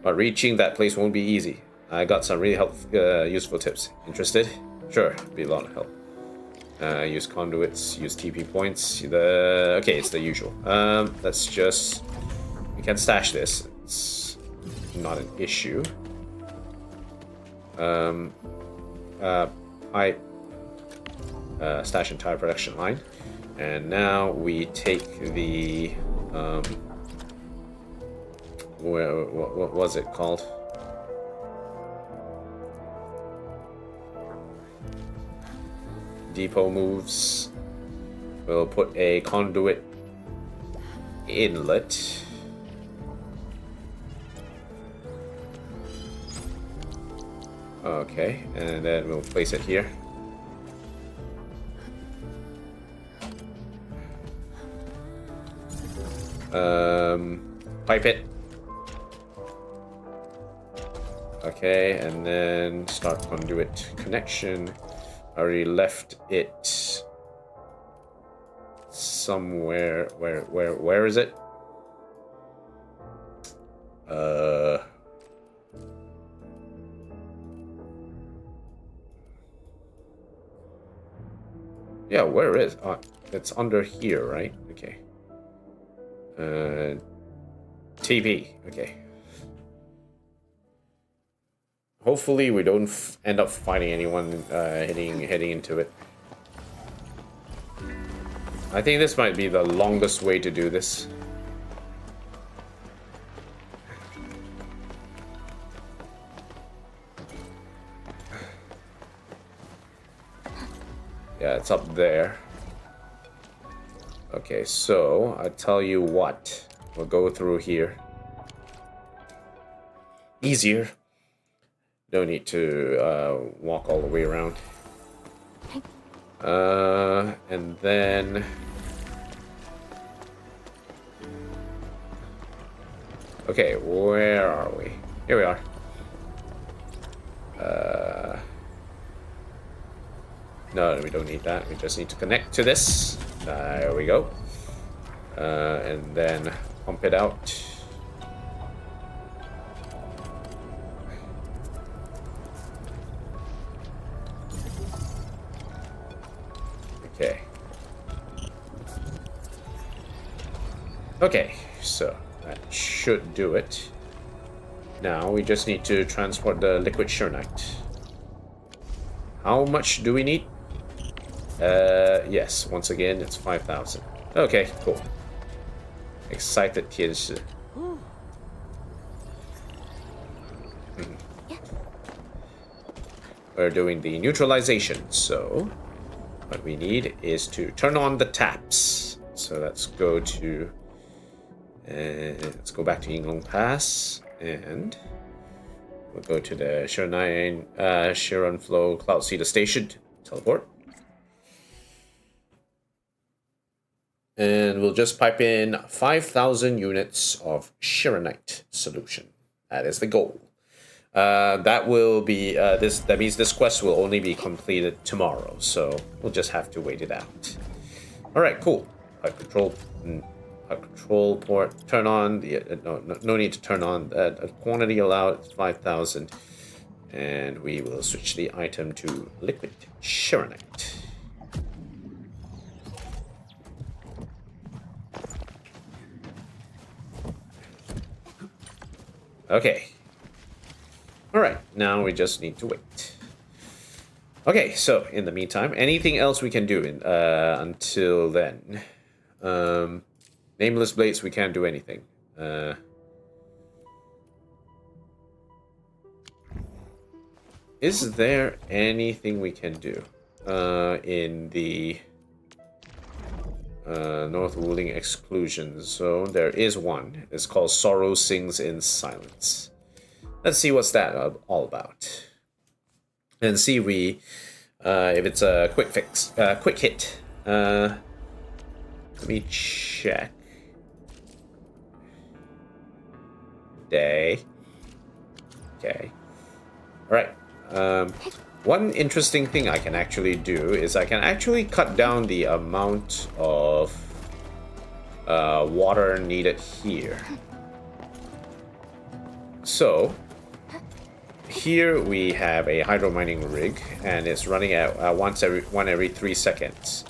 But reaching that place won't be easy. I got some really useful tips. Interested? Sure, be a lot of help. Use conduits, use TP points. Okay, it's the usual. Let's just... We can stash this. It's not an issue. Pipe. Stash entire production line. And now we take the... what was it called? Depot moves. We'll put a conduit inlet. Okay, and then we'll place it here. Pipe it. Okay, and then start conduit connection. I already left it somewhere. Where is it? Yeah, where is? It's under here, right? Okay. TP. Okay. Hopefully we don't end up fighting anyone heading into it. I think this might be the longest way to do this. Yeah, it's up there. Okay, so I tell you what. We'll go through here. Easier. No need to walk all the way around. And then... Okay, where are we? Here we are. No, we don't need that. We just need to connect to this. There we go. And then pump it out. Okay. Okay, so that should do it. Now we just need to transport the liquid Shernite. How much do we need? Yes, once again, it's 5,000. Okay, cool. Excited 天使. We're doing the neutralization, so what we need is to turn on the taps. So let's go to let's go back to Yinglong Pass, and we'll go to the Shiran Flow Cloud Seeder Station. Teleport. And we'll just pipe in 5,000 units of Shiranite solution. That is the goal. That will be that means this quest will only be completed tomorrow, so we'll just have to wait it out. All right, cool. Pipe control port. Turn on the no need to turn on. Quantity allowed 5,000, and we will switch the item to liquid Shiranite. Okay. Alright, now we just need to wait. Okay, so in the meantime, anything else we can do until then? Nameless Blades, we can't do anything. Is there anything we can do in the North Wuling Exclusion Zone? There is one. It's called Sorrow Sings in Silence. Let's see what's that all about. And see if it's a quick fix, quick hit. Let me check. Day. Okay. All right. One interesting thing I can actually do is I can actually cut down the amount of water needed here. So here we have a hydro mining rig, and it's running at one every 3 seconds,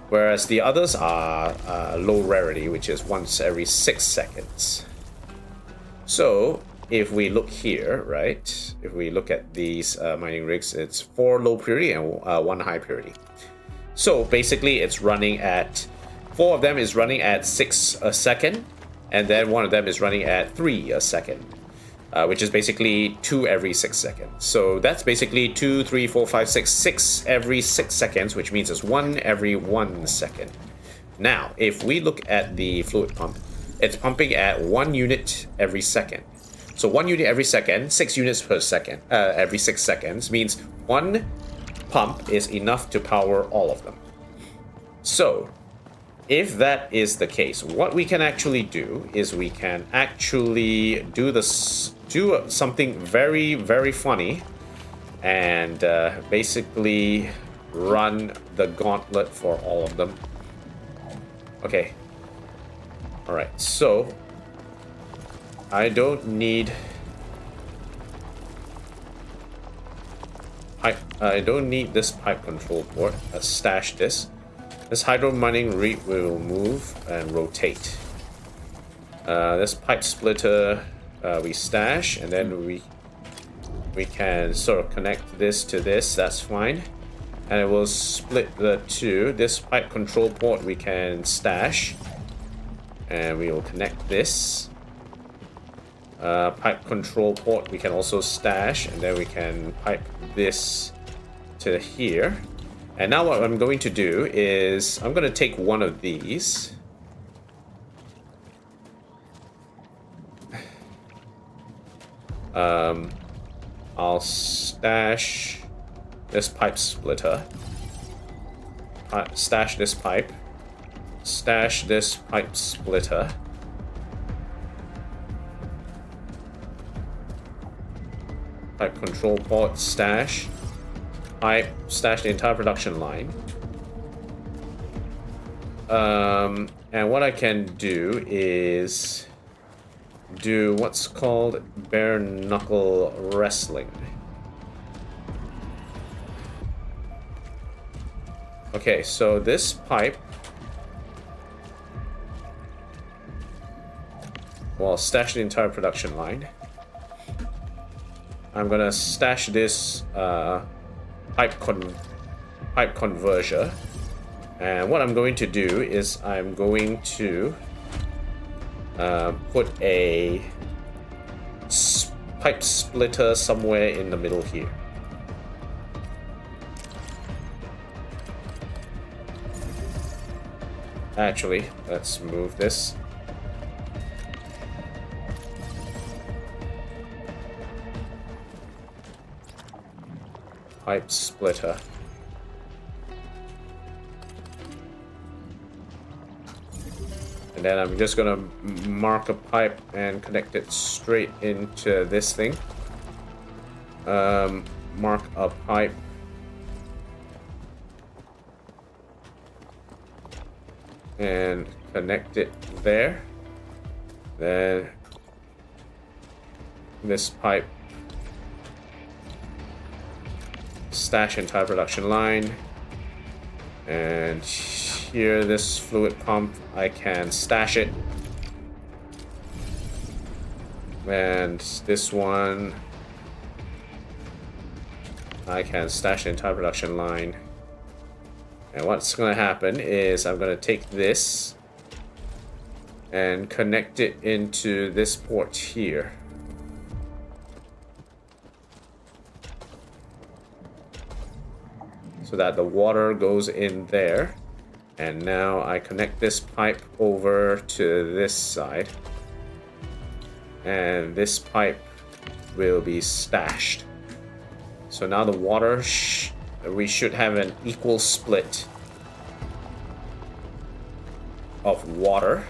whereas the others are low rarity, which is once every 6 seconds. So if we look here, right, if we look at these mining rigs, it's 4 low purity and 1 high purity. So basically it's running at 4 of them is running at 6 a second, and then 1 of them is running at 3 a second. Which is basically 2 every 6 seconds. So that's basically 2, 3, 4, 5, 6, 6 every 6 seconds, which means it's 1 every 1 second. Now, if we look at the fluid pump, it's pumping at 1 unit every second. So 1 unit every second, 6 units per second, every 6 seconds, means 1 pump is enough to power all of them. So if that is the case, what we can actually do is we can actually do something very, very funny, and basically run the gauntlet for all of them. Okay. All right. So I don't need pipe. I don't need this pipe control port. Let's stash this. This hydro mining rig will move and rotate. This pipe splitter we stash, and then we can sort of connect this to this. That's fine, and it will split the two. This pipe control port we can stash, and we will connect this. Pipe control port we can also stash, and then we can pipe this to here. And now what I'm going to do is I'm going to take one of these. I'll stash this pipe splitter. Stash this pipe. Stash this pipe splitter. Pipe control port, stash. Pipe, stash the entire production line. And what I can do is do what's called bare knuckle wrestling. Okay, so this pipe, well, stash the entire production line. I'm gonna stash this pipe converter, and what I'm going to do is I'm going to put a pipe splitter somewhere in the middle here. Actually, let's move this. Pipe splitter. And then I'm just gonna mark a pipe and connect it straight into this thing. Mark a pipe. And connect it there. Then this pipe. Stash entire production line. And here, this fluid pump, I can stash it. And this one, I can stash the entire production line. And what's going to happen is I'm going to take this and connect it into this port here. So that the water goes in there. And now I connect this pipe over to this side. And this pipe will be stashed. So now the water, we should have an equal split of water.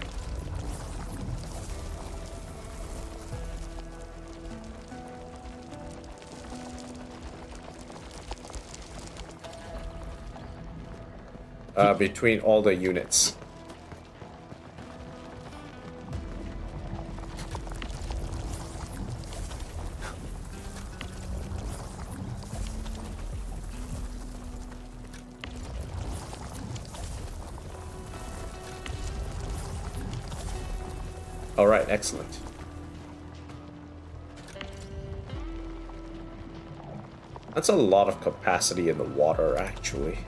Between all the units. All right, excellent. That's a lot of capacity in the water, actually.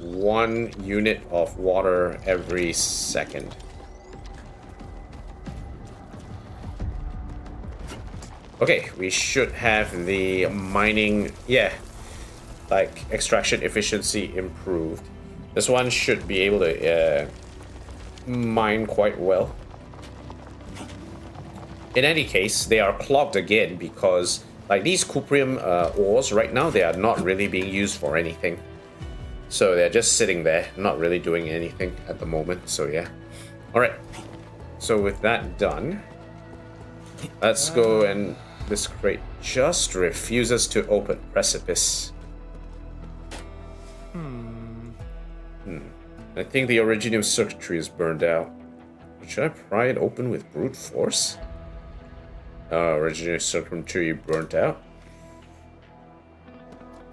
One unit of water every second. Okay, we should have the mining, like extraction efficiency improved. This one should be able to mine quite well. In any case, they are clogged again because like these cuprium ores right now, they are not really being used for anything. So they're just sitting there, not really doing anything at the moment. So yeah. All right. So with that done, let's go, and this crate just refuses to open. Precipice. I think the Originium circuitry is burned out. Should I pry it open with brute force? Originium circuitry burnt out.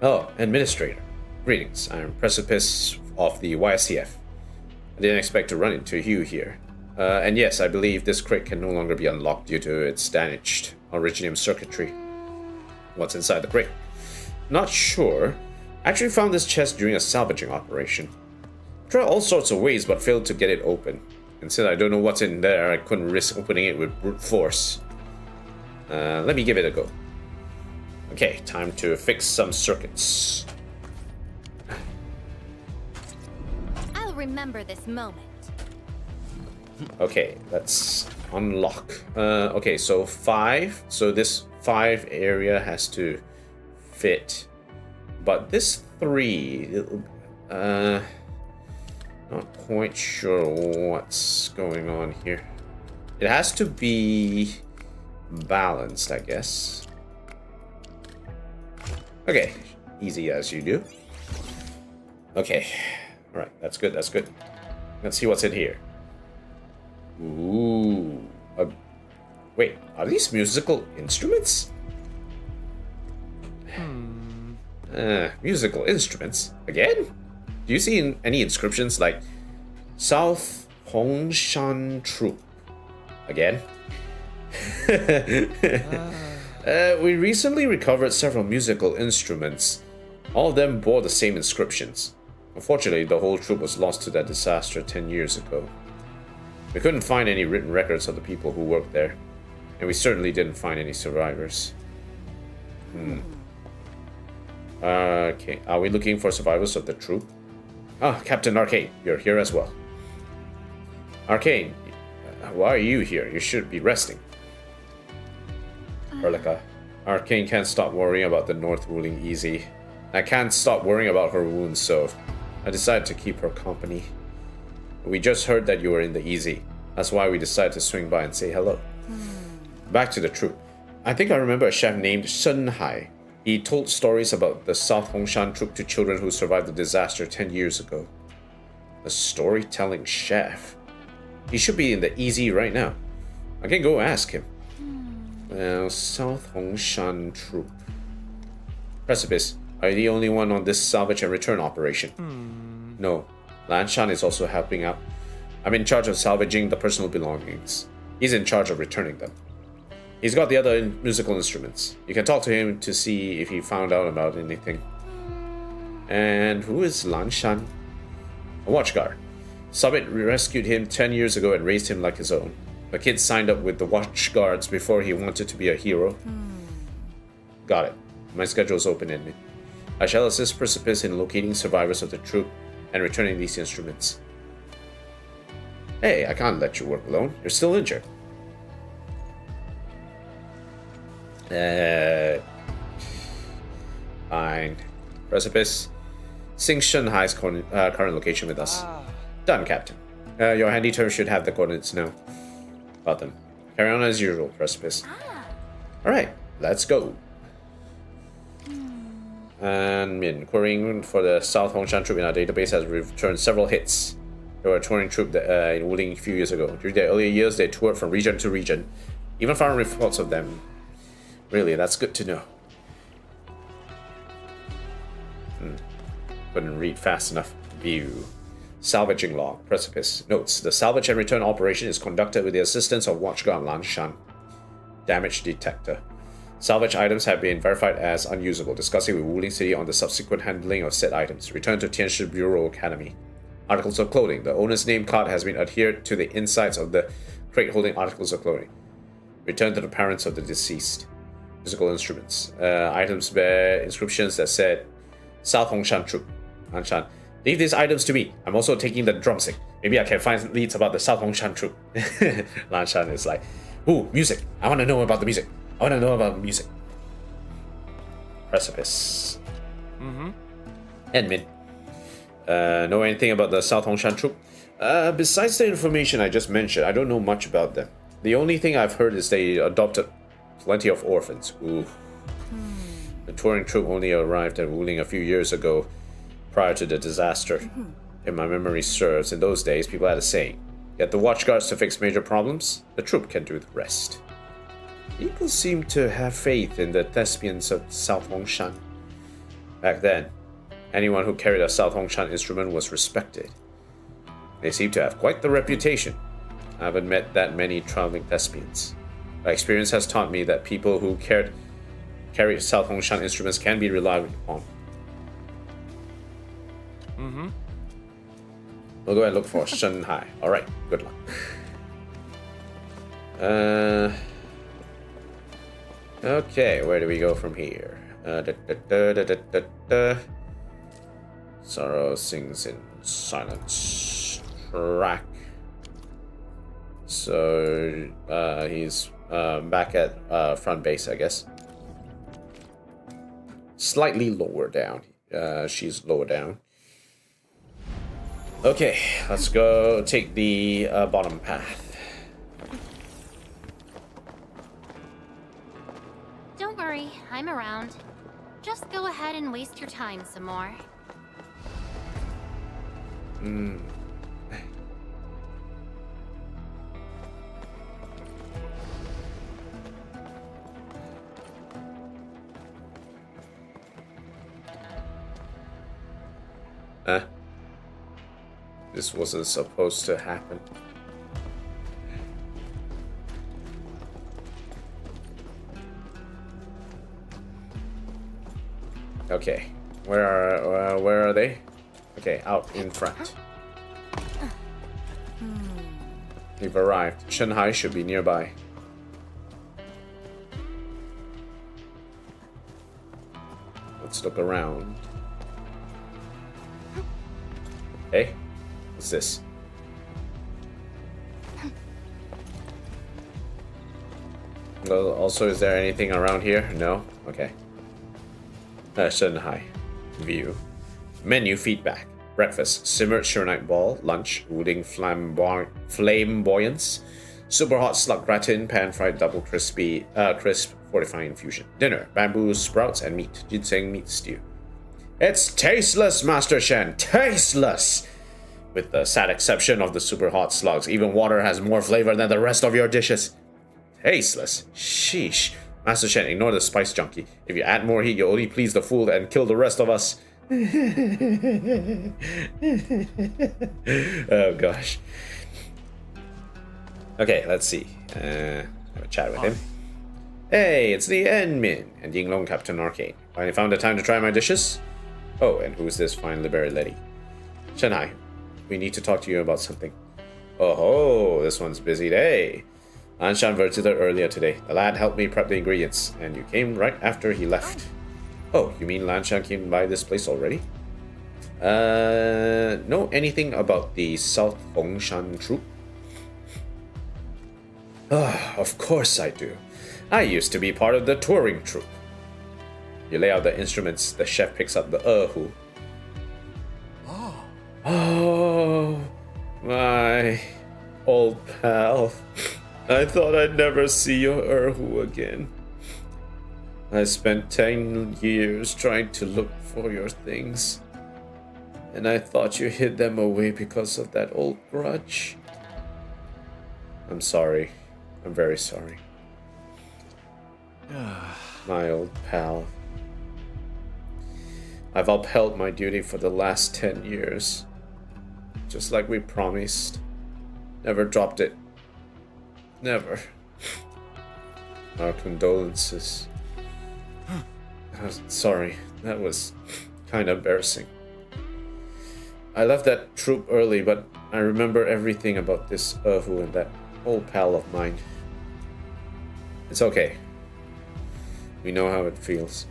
Oh, Administrator. Greetings, I'm Precipice of the YSTF. I didn't expect to run into you here. And yes, I believe this crate can no longer be unlocked due to its damaged Originium circuitry. What's inside the crate? Not sure. I actually found this chest during a salvaging operation. Tried all sorts of ways but failed to get it open. And since I don't know what's in there, I couldn't risk opening it with brute force. Let me give it a go. Okay, time to fix some circuits. I'll remember this moment. Okay, let's unlock. Okay, so 5. So this 5 area has to fit. But this 3, not quite sure what's going on here. It has to be balanced, I guess. Okay, easy as you do. Okay, all right, that's good, that's good. Let's see what's in here. Ooh, wait, are these musical instruments? Musical instruments? Again? Do you see any inscriptions like South Hongshan Troop? Again? We recently recovered several musical instruments. All of them bore the same inscriptions. Unfortunately, the whole troop was lost to that disaster 10 years ago. We couldn't find any written records of the people who worked there, and we certainly didn't find any survivors. Okay, are we looking for survivors of the troop? Ah, Captain Arcane, you're here as well. Arcane, why are you here? You should be resting. Erlika, Arcane can't stop worrying about the North Wuling Easy. I can't stop worrying about her wounds, so I decided to keep her company. We just heard that you were in the Easy. That's why we decided to swing by and say hello. Back to the troop. I think I remember a chef named Sun Hai. He told stories about the South Hongshan troop to children who survived the disaster 10 years ago. A storytelling chef. He should be in the Easy right now. I can go ask him. Well, South Hongshan troop. Precipice, are you the only one on this salvage and return operation? No. Lanshan is also helping out. I'm in charge of salvaging the personal belongings. He's in charge of returning them. He's got the other musical instruments. You can talk to him to see if he found out about anything. And who is Lanshan? A watchguard. Summit rescued him 10 years ago and raised him like his own. The kid signed up with the watchguards before he wanted to be a hero. Got it. My schedule's open-ended. I shall assist Precipice in locating survivors of the troop and returning these instruments. Hey, I can't let you work alone. You're still injured. Fine. Precipice, sync Shanghai's current location with us. Done, Captain. Your handy term should have the coordinates now. Got them. Carry on as usual, Precipice. Alright, let's go. And Min, querying for the South Hongshan troop in our database has returned several hits. They were a touring troop in Wuling a few years ago. During their earlier years, they toured from region to region. Even found reports of them. Really, that's good to know. Couldn't read fast enough. View. Salvaging log. Precipice. Notes. The salvage and return operation is conducted with the assistance of Watchguard Lanshan. Damage detector. Salvage items have been verified as unusable. Discussing with Wuling City on the subsequent handling of said items. Return to Tianshi Bureau Academy. Articles of clothing. The owner's name card has been adhered to the insides of the crate holding articles of clothing. Return to the parents of the deceased. Musical instruments. Items bear inscriptions that said South Hongshan Troop. Lanshan. Leave these items to me. I'm also taking the drumstick. Maybe I can find leads about the South Hongshan Troop. Lanshan is like, ooh, music. I want to know about the music. I want to know about music. Precipice. And Min. Know anything about the South Hongshan Troop? Besides the information I just mentioned, I don't know much about them. The only thing I've heard is they adopted plenty of orphans. Ooh. The touring troop only arrived at Wuling a few years ago, prior to the disaster. If my memory serves, in those days, people had a saying, get the watchguards to fix major problems, the troop can do the rest. People seem to have faith in the thespians of South Hongshan. Back then, anyone who carried a South Hongshan instrument was respected. They seem to have quite the reputation. I haven't met that many traveling thespians. My experience has taught me that people who carry South Hongshan instruments can be relied upon. We'll go and look for Shanghai. Alright, good luck. Okay, where do we go from here? Sorrow sings in silence. Track. So, he's back at front base, I guess. Slightly lower down. She's lower down. Okay, let's go take the bottom path. Don't worry, I'm around. Just go ahead and waste your time some more. This wasn't supposed to happen. Okay, where are they? Okay, out in front. We've arrived. Shanghai should be nearby. Let's look around. Hey, what's this? Well, also, is there anything around here? No? Okay. Shanghai. View. Menu feedback. Breakfast. Simmered Shernite ball. Lunch. Wuling flamboyance. Super hot slug gratin. Pan-fried double crisp fortifying infusion. Dinner. Bamboo sprouts and meat. Ginseng meat stew. It's tasteless, Master Shen. Tasteless! With the sad exception of the super hot slugs, even water has more flavor than the rest of your dishes. Tasteless? Sheesh. Master Shen, ignore the spice junkie. If you add more heat, you'll only please the fool and kill the rest of us. Oh gosh. Okay, let's see. Have a chat with him. Hey, it's the Enmin and Yinglong Captain Arcane. Finally found the time to try my dishes? Oh, and who's this fine Liberi lady? Shenai, we need to talk to you about something. Oh, this one's busy day. Anshan visited earlier today. The lad helped me prep the ingredients, and you came right after he left. Oh, you mean Lanshan came by this place already? Know anything about the South Hongshan troop? Of course I do. I used to be part of the touring troupe. You lay out the instruments, the chef picks up the erhu. Oh, my old pal. I thought I'd never see your erhu again. I spent 10 years trying to look for your things. And I thought you hid them away because of that old grudge. I'm sorry. I'm very sorry. My old pal. I've upheld my duty for the last 10 years. Just like we promised. Never dropped it. Never. Our condolences. Sorry, that was kind of embarrassing. I left that troop early, but I remember everything about this erhu and that old pal of mine. It's okay. We know how it feels.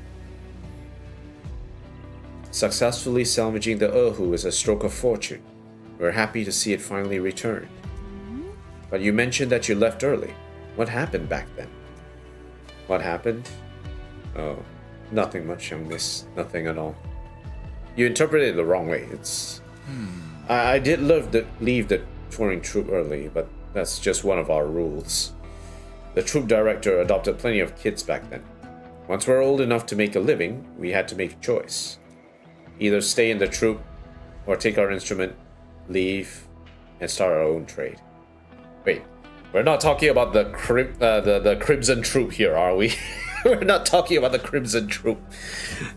Successfully salvaging the erhu is a stroke of fortune. We're happy to see it finally returned. But you mentioned that you left early. What happened back then? What happened? Oh, nothing much, young miss. Nothing at all. You interpreted it the wrong way. I did leave the touring troop early, but that's just one of our rules. The troop director adopted plenty of kids back then. Once we're old enough to make a living, we had to make a choice. Either stay in the troop, or take our instrument, leave, and start our own trade. Wait, we're not talking about the Crimson Troop here, are we? We're not talking about the Crimson Troop.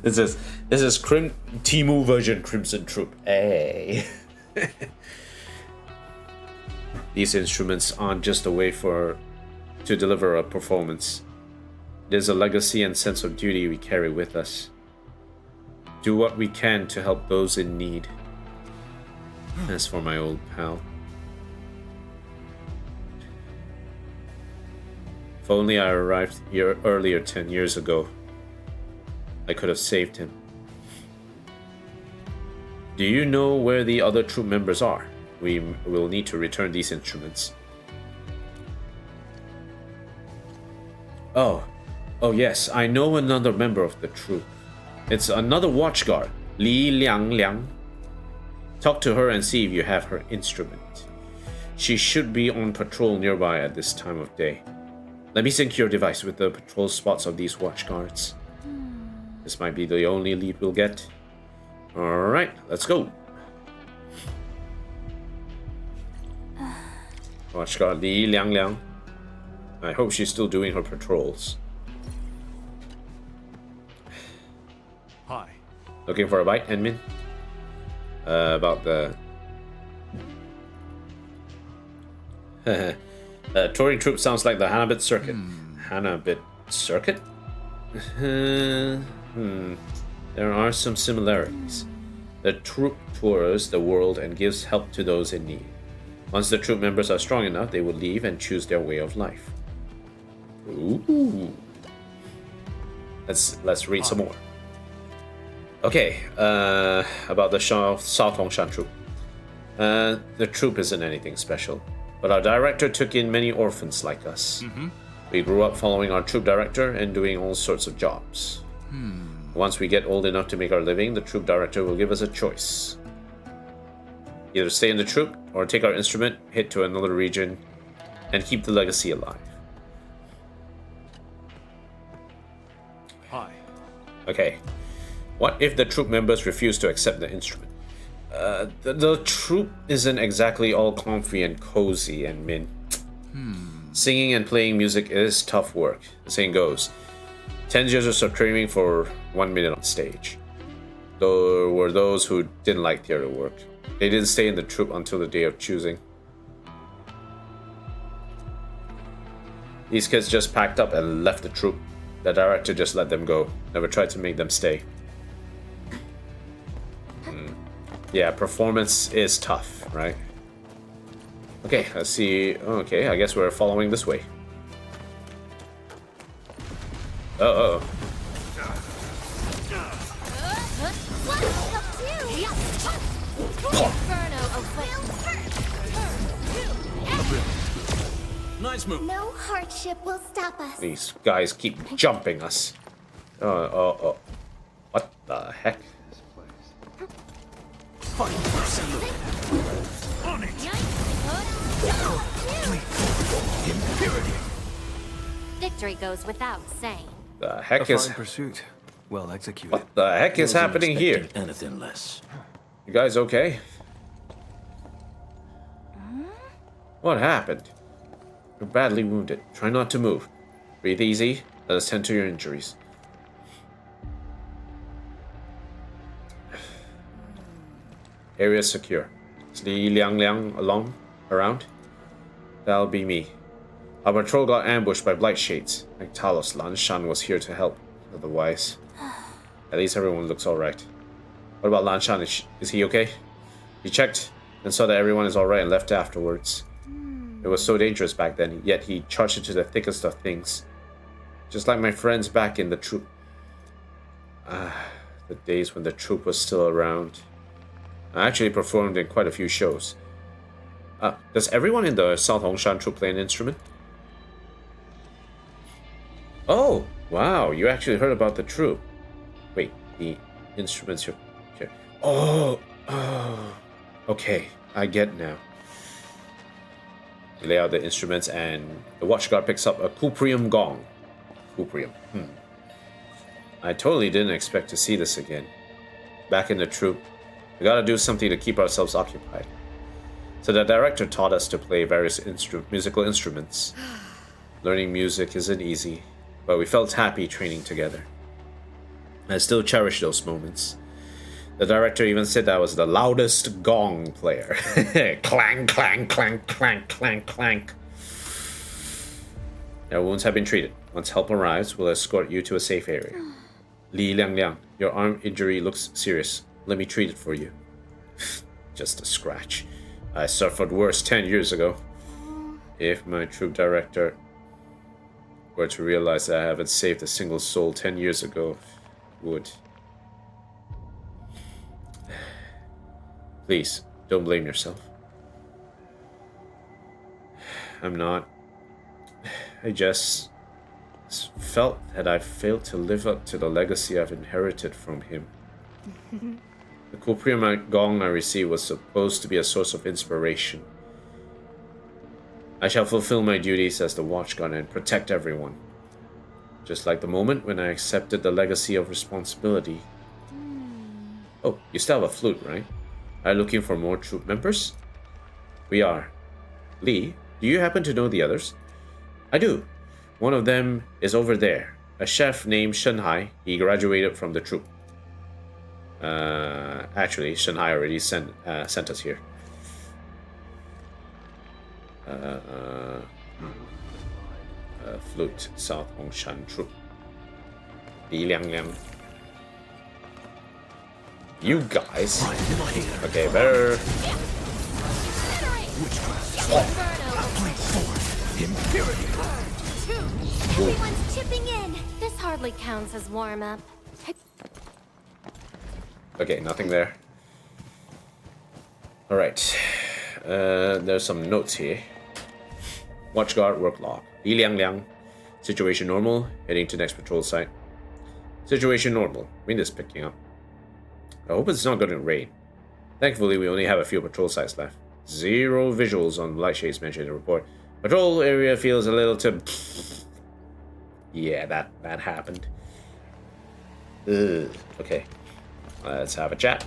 This is Timu version Crimson Troop. Hey. These instruments aren't just a way to deliver a performance. It is a legacy and sense of duty we carry with us. Do what we can to help those in need. As for my old pal. If only I arrived here earlier 10 years ago, I could have saved him. Do you know where the other troop members are? We will need to return these instruments. Oh yes, I know another member of the troop. It's another watchguard, Li Liang. Talk to her and see if you have her instrument. She should be on patrol nearby at this time of day. Let me sync your device with the patrol spots of these watchguards. This might be the only lead we'll get. Alright, let's go. Watchguard Li Liang. I hope she's still doing her patrols. Hi. Looking for a bite, Enmin? About the... touring troop sounds like the Hanabit Circuit. Hanabit Circuit? There are some similarities. The troop tours the world and gives help to those in need. Once the troop members are strong enough, they will leave and choose their way of life. Ooh. Let's read some more. Okay, about the South Hongshan troop. The troop isn't anything special, but our director took in many orphans like us. We grew up following our troop director and doing all sorts of jobs. Once we get old enough to make our living, the troop director will give us a choice. Either stay in the troop or take our instrument, hit to another region, and keep the legacy alive. Hi. Okay. What if the troop members refuse to accept the instrument? The troop isn't exactly all comfy and cozy and Singing and playing music is tough work. The saying goes, 10 years of training for 1 minute on stage. There were those who didn't like theater work. They didn't stay in the troupe until the day of choosing. These kids just packed up and left the troupe. The director just let them go. Never tried to make them stay. Yeah, performance is tough, right? Okay, let's see. Okay, I guess we're following this way. Uh-oh. Nice move. No hardship will stop us. These guys keep jumping us. What the heck? This place. Fight first. On it. Impurity. Victory goes without saying. The heck is... pursuit. Well executed. What the heck is Wasn't happening here? expecting anything less. You guys okay? What happened? You're badly wounded. Try not to move. Breathe easy. Let us tend to your injuries. Area secure. Is Li Liang around? That'll be me. Our patrol got ambushed by blight shades. Like Talos, Lan Shan was here to help. Otherwise, at least everyone looks alright. What about Lan Shan? Is he okay? He checked and saw that everyone is alright and left afterwards. It was so dangerous back then, yet he charged into the thickest of things. Just like my friends back in the troop. The days when the troop was still around. I actually performed in quite a few shows. Does everyone in the South Hongshan troop play an instrument? Oh, wow, you actually heard about the troop. Wait, the instruments are here. Oh, okay, I get now. You lay out the instruments and the watchguard picks up a cuprium gong. Cuprium, I totally didn't expect to see this again. Back in the troop, we gotta do something to keep ourselves occupied. So the director taught us to play various musical instruments. Learning music isn't easy, but we felt happy training together. I still cherish those moments. The director even said I was the loudest gong player. Clang, clang, clang, clang, clang, clang. Our wounds have been treated. Once help arrives, we'll escort you to a safe area. Li Liang, your arm injury looks serious. Let me treat it for you. Just a scratch. I suffered worse 10 years ago. If my troop director were to realize that I haven't saved a single soul 10 years ago, would. Please, don't blame yourself. I'm not. I just felt that I failed to live up to the legacy I've inherited from him. The cuprium gong I received was supposed to be a source of inspiration. I shall fulfill my duties as the watchguard and protect everyone. Just like the moment when I accepted the legacy of responsibility. Oh, you still have a flute, right? Are you looking for more troop members? We are. Lee, do you happen to know the others? I do. One of them is over there. A chef named Shenhai. He graduated from the troop. Actually, Shenhai already sent us here. Flute, South Hongshan troop. Li Liang. You guys. Okay, better. Everyone's chipping in. This hardly counts as warm-up. Okay, nothing there. Alright. There's some notes here. Watchguard work log. Li Liang. Situation normal. Heading to next patrol site. Situation normal. Wind is picking up. I hope it's not going to rain. Thankfully, we only have a few patrol sites left. 0 visuals on light shades mentioned in the report. Patrol area feels a little too... Yeah, that happened. Ugh. Okay. Let's have a chat.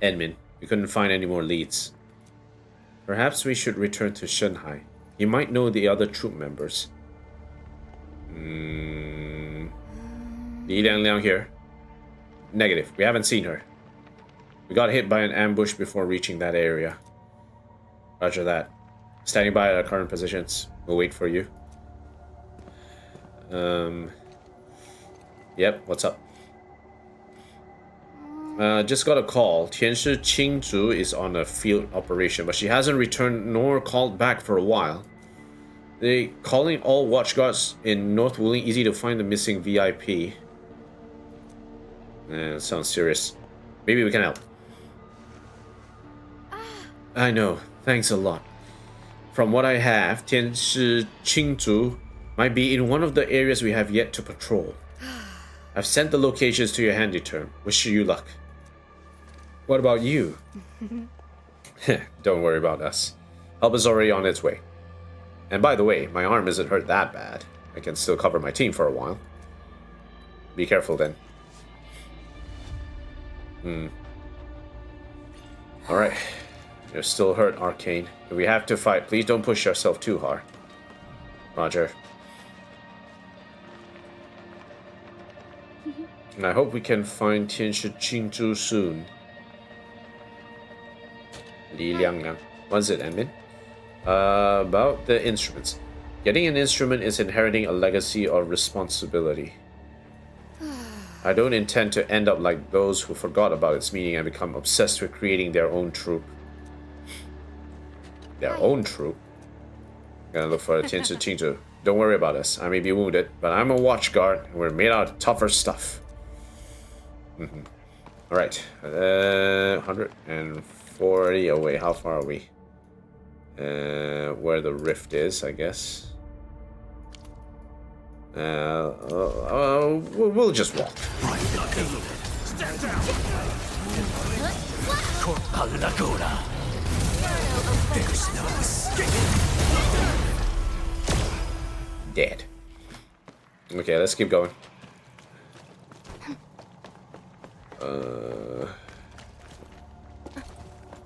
Edmund, we couldn't find any more leads. Perhaps we should return to Shanghai. He might know the other troop members. Li Liang here. Negative. We haven't seen her. We got hit by an ambush before reaching that area. Roger that. Standing by at our current positions. We'll wait for you. Yep, what's up? Just got a call. Tianshi Qingzhu is on a field operation, but she hasn't returned nor called back for a while. They calling all watchguards in North Wuling easy to find the missing VIP. Sounds serious. Maybe we can help. I know. Thanks a lot. From what I have, Tianshi Qingzhu might be in one of the areas we have yet to patrol. I've sent the locations to your handy term. Wish you luck. What about you? Don't worry about us. Help is already on its way. And by the way, my arm isn't hurt that bad. I can still cover my team for a while. Be careful then. Alright. You're still hurt, Arcane. If we have to fight, please don't push yourself too hard. Roger. And I hope we can find Tianshi Qingzhu soon. Li Liang. What's it, admin? About the instruments. Getting an instrument is inheriting a legacy of responsibility. I don't intend to end up like those who forgot about its meaning and become obsessed with creating their own troop. Their own troop? Gonna look for a Tianshi Qingzhu. Don't worry about us. I may be wounded, but I'm a watchguard and we're made out of tougher stuff. Alright. 140 away. How far are we? Where the rift is, I guess. We'll just walk. Stand down. There's no escape. Dead. Okay, let's keep going.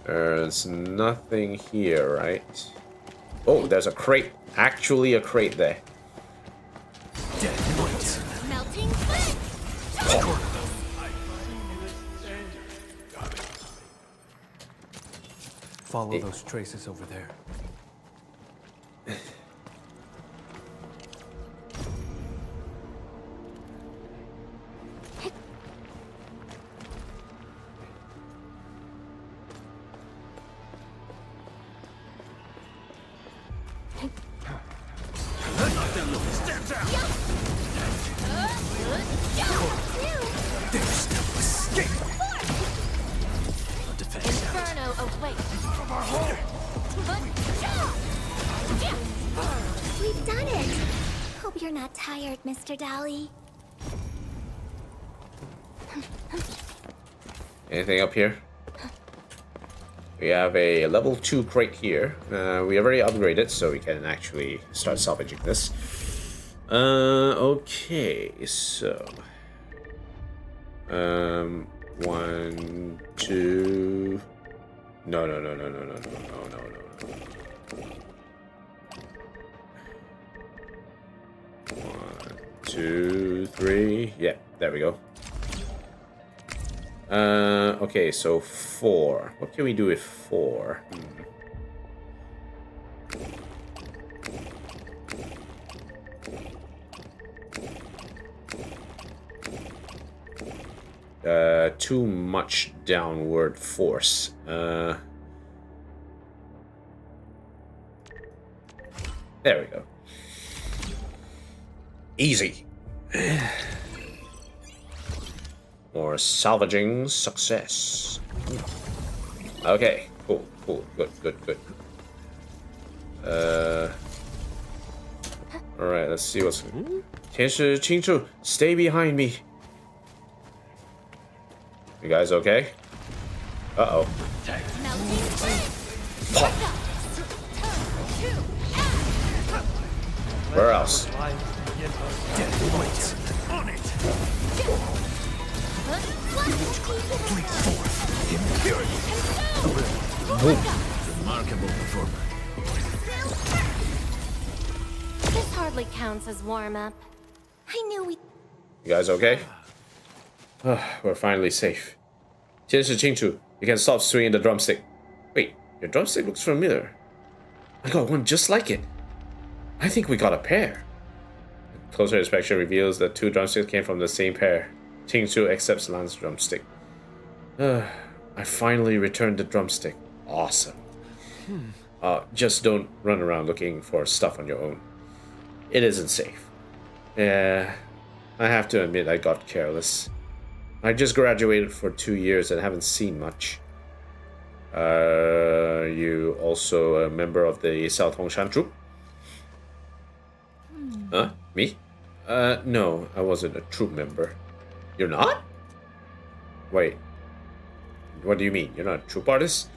There's nothing here, right? Oh, there's a crate. Actually a crate there. Dead weight. Melting flame. Follow those traces over there. Stand down. There's no escape. Defense. Inferno awaits. We've done it! Hope you're not tired, Mr. Dally. Anything up here? We have a level 2 crate here. We already upgraded, so we can actually start salvaging this. Okay, so... 1, 2... No. 1, 2, 3... Yeah, there we go. Okay, so 4. What can we do with 4? 'Too much downward force. There we go. Easy. More salvaging success. Okay, cool, good. Alright, let's see what's... Tianshi Qingzhu, stay behind me. You guys okay? Uh-oh. Melting flame. Where else? Dead weight. On it. Bleed forth. Impurity. Remarkable performance. This hardly counts as warm-up. I knew we... You guys okay? We're finally safe. 天使清楚, you can stop swinging the drumstick. Wait, your drumstick looks familiar. I got one just like it. I think we got a pair. Closer inspection reveals that 2 drumsticks came from the same pair. Qingchu accepts Lan's drumstick. I finally returned the drumstick. Awesome. Just don't run around looking for stuff on your own. It isn't safe. Yeah, I have to admit I got careless. I just graduated for 2 years and haven't seen much. Are you also a member of the South Hongshan troop? Huh? Me? No, I wasn't a troop member. You're not? Wait. What do you mean? You're not a troop artist?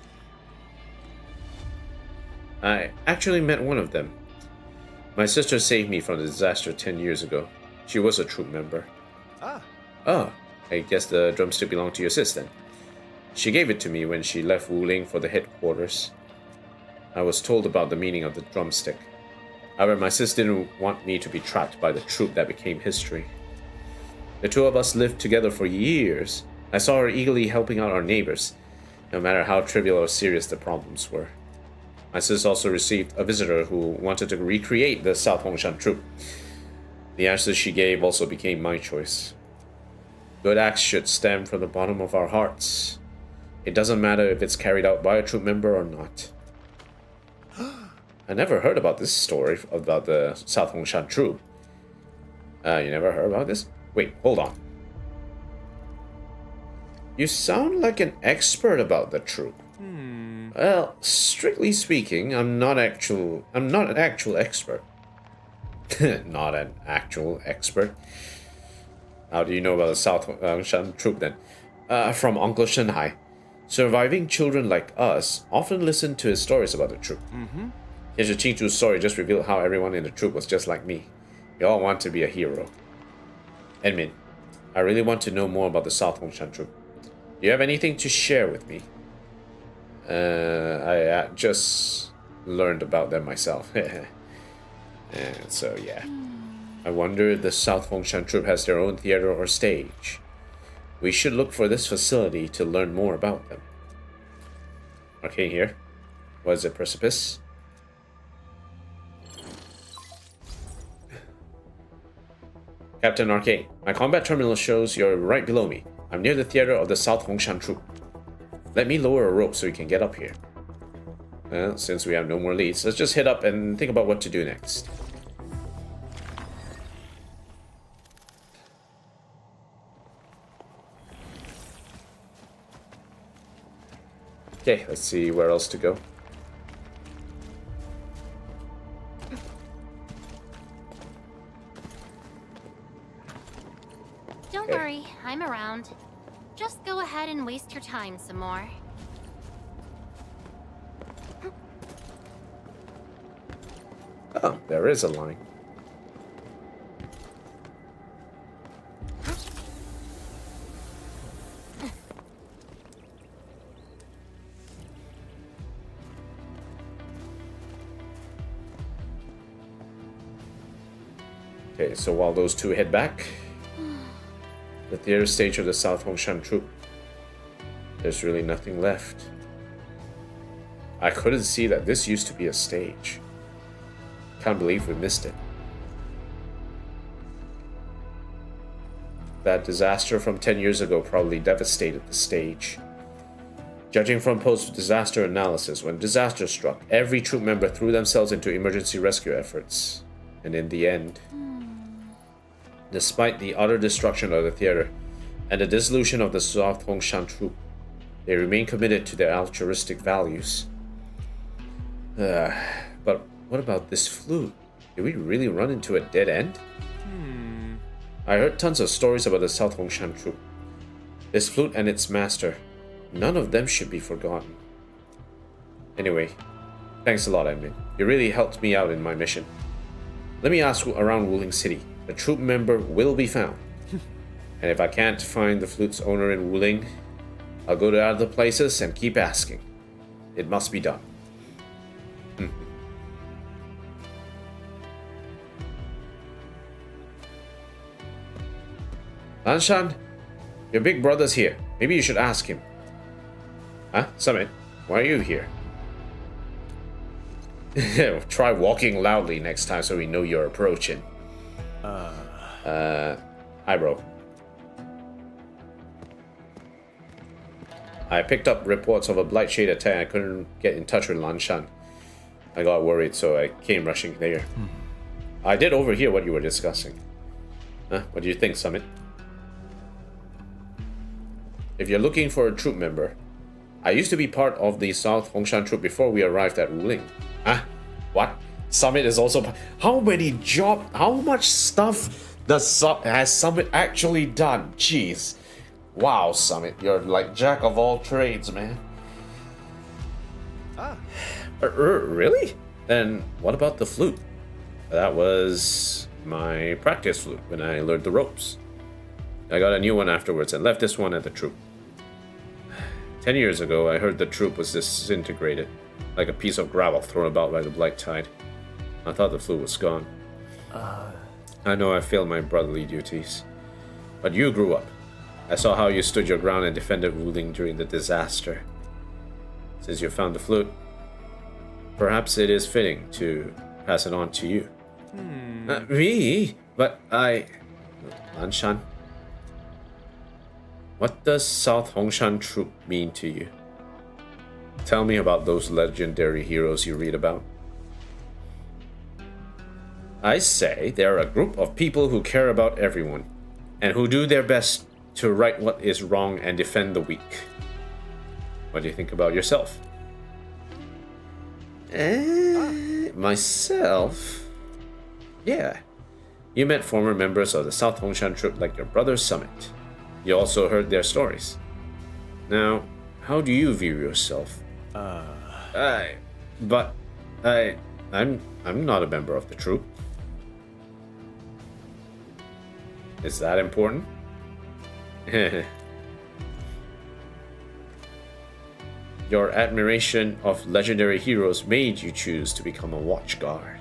I actually met one of them. My sister saved me from the disaster 10 years ago. She was a troop member. Oh, I guess the drumstick belonged to your sis then. She gave it to me when she left Wuling for the headquarters. I was told about the meaning of the drumstick. However, my sis didn't want me to be trapped by the troop that became history. The 2 of us lived together for years. I saw her eagerly helping out our neighbors, no matter how trivial or serious the problems were. My sis also received a visitor who wanted to recreate the South Hongshan troop. The answers she gave also became my choice. Good acts should stem from the bottom of our hearts. It doesn't matter if it's carried out by a troop member or not. I never heard about this story about the South Hongshan troop. You never heard about this? Wait, hold on. You sound like an expert about the troop. Well, strictly speaking, I'm not an actual expert. Not an actual expert. How do you know about the South Hongshan troop then? From Uncle Shenhai. Surviving children like us often listen to his stories about the troop. Here's Qingchu's story just revealed how everyone in the troop was just like me. We all want to be a hero. Edmin, I really want to know more about the South Hongshan troop. Do you have anything to share with me? I just learned about them myself. And so, yeah. I wonder if the South Hongshan troop has their own theater or stage. We should look for this facility to learn more about them. Arcane here. What is it, precipice? Captain Arcane, my combat terminal shows you're right below me. I'm near the theater of the South Hongshan troop. Let me lower a rope so you can get up here. Well, since we have no more leads, let's just head up and think about what to do next. Okay, let's see where else to go. Don't worry, I'm around. Just go ahead and waste your time some more. Oh, there is a line. Okay, so while those 2 head back, the theater stage of the South Hongshan troop, there's really nothing left. I couldn't see that this used to be a stage. Can't believe we missed it. That disaster from 10 years ago probably devastated the stage. Judging from post-disaster analysis, when disaster struck, every troop member threw themselves into emergency rescue efforts. And in the end, despite the utter destruction of the theater and the dissolution of the South Hongshan troop, they remain committed to their altruistic values. But what about this flute? Did we really run into a dead end? I heard tons of stories about the South Hongshan troop. This flute and its master, none of them should be forgotten. Anyway, thanks a lot, Edmund. You really helped me out in my mission. Let me ask around Wuling City. The troop member will be found. And if I can't find the flute's owner in Wuling, I'll go to other places and keep asking. It must be done. Lanshan, your big brother's here. Maybe you should ask him. Huh? Summit, why are you here? Try walking loudly next time so we know you're approaching. Hi, bro. I picked up reports of a Blightshade attack and I couldn't get in touch with Lanshan. I got worried, so I came rushing there. I did overhear what you were discussing. What do you think, Summit? If you're looking for a troop member, I used to be part of the South Hongshan troop before we arrived at Wuling. What? Summit is also... How much stuff has Summit actually done? Jeez. Wow, Summit, you're like jack of all trades, man. Really? Then what about the flute? That was my practice flute when I learned the ropes. I got a new one afterwards and left this one at the troop. 10 years ago, I heard the troop was disintegrated, like a piece of gravel thrown about by the blight tide. I thought the flute was gone. I know I failed my brotherly duties. But you grew up. I saw how you stood your ground and defended Wuling during the disaster. Since you found the flute, perhaps it is fitting to pass it on to you. Me? But Lanshan, what does South Hongshan troop mean to you? Tell me about those legendary heroes you read about. I say they're a group of people who care about everyone, and who do their best to right what is wrong and defend the weak. What do you think about yourself? Myself? Yeah. You met former members of the South Hongshan troop like your brother's Summit. You also heard their stories. Now, how do you view yourself? I'm not a member of the troop. Is that important? Your admiration of legendary heroes made you choose to become a watch guard.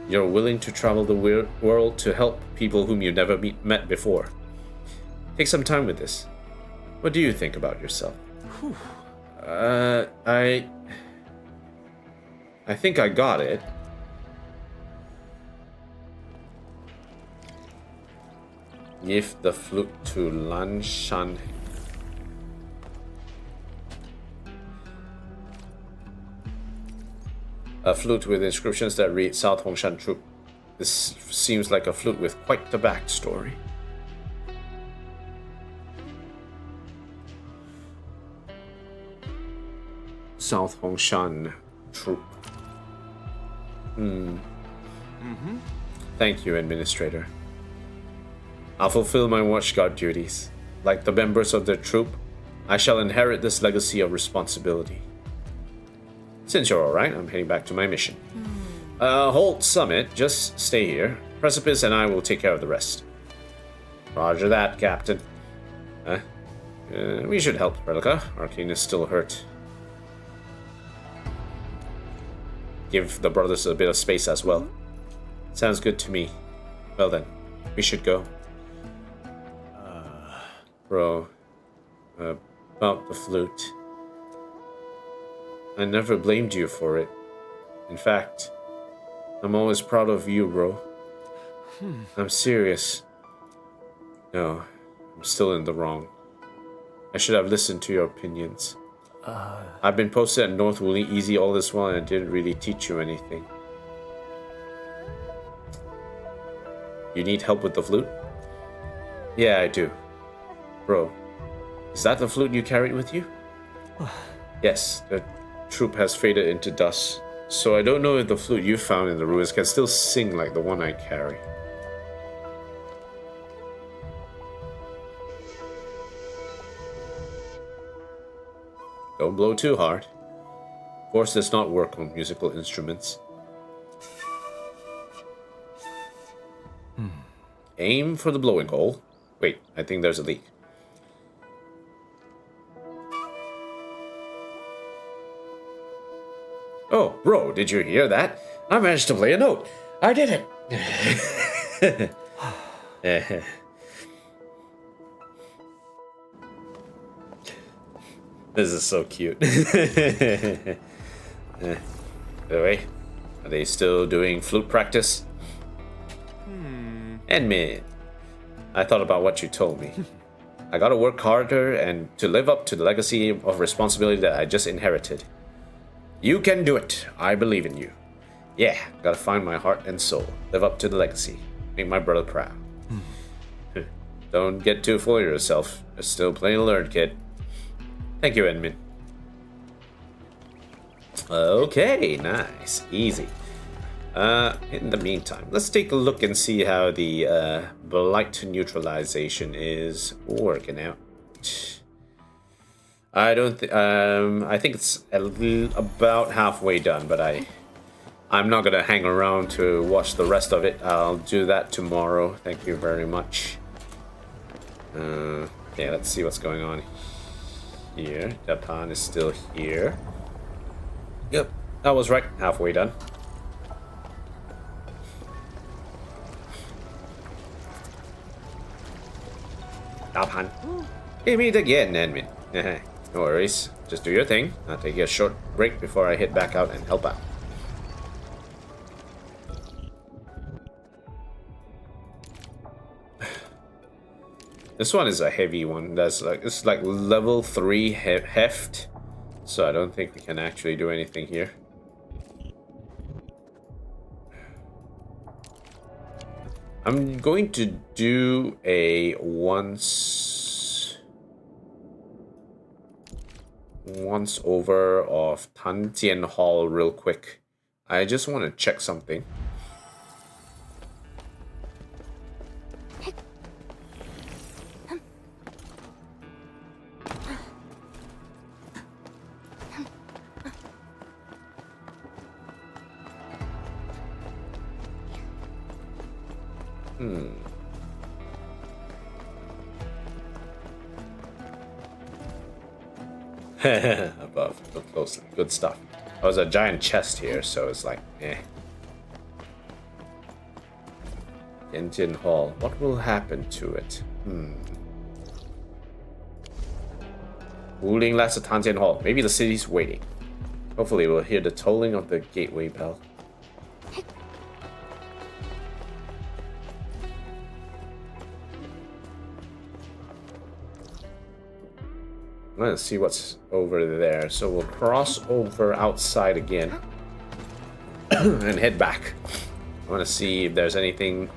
You're willing to travel the world to help people whom you never met before. Take some time with this. What do you think about yourself? I think I got it. Give the flute to Lanshan. A flute with inscriptions that read South Hongshan Troop. This seems like a flute with quite the backstory. South Hongshan Troop. Thank you, Administrator. I'll fulfill my watchguard duties. Like the members of the troop, I shall inherit this legacy of responsibility. Since you're alright, I'm heading back to my mission. Halt, Summit, just stay here. Precipice and I will take care of the rest. Roger that, Captain. We should help Relica. Arcane is still hurt. Give the brothers a bit of space as well. Sounds good to me. Well then, we should go. Bro, about the flute. I never blamed you for it. In fact, I'm always proud of you, bro. I'm serious. No, I'm still in the wrong. I should have listened to your opinions. I've been posted at North Wuling Easy all this while and I didn't really teach you anything. You need help with the flute? Yeah, I do. Bro, is that the flute you carried with you? Yes, the troop has faded into dust, so I don't know if the flute you found in the ruins can still sing like the one I carry. Don't blow too hard. Force does not work on musical instruments. Aim for the blowing hole. Wait, I think there's a leak. Oh, bro, did you hear that? I managed to play a note. I did it. This is so cute. By the way, are they still doing flute practice? Admin, I thought about what you told me. I gotta work harder and to live up to the legacy of responsibility that I just inherited. You can do it. I believe in you. Yeah, gotta find my heart and soul. Live up to the legacy. Make my brother proud. Don't get too full of yourself. There's still plenty to learn, kid. Thank you, Edmund. Okay, nice. Easy. In the meantime, let's take a look and see how the blight neutralization is working out. I think it's about halfway done, but I'm not gonna hang around to watch the rest of it. I'll do that tomorrow. Thank you very much. Yeah, let's see what's going on here. Japan is still here. Yep, that was right. Halfway done. Japan. We meet again, Edmund. No worries. Just do your thing. I'll take a short break before I head back out and help out. This one is a heavy one. It's like level 3 heft. So I don't think we can actually do anything here. I'm going to do a once over of Tantian Hall real quick. I just want to check something. Above, look closely. Good stuff. There's a giant chest here, so it's like, eh. Engine Hall. What will happen to it? Wuling Last Tantian Hall. Maybe the city's waiting. Hopefully we'll hear the tolling of the gateway bell. Let's see what's over there. So we'll cross over outside again and head back. I want to see if there's anything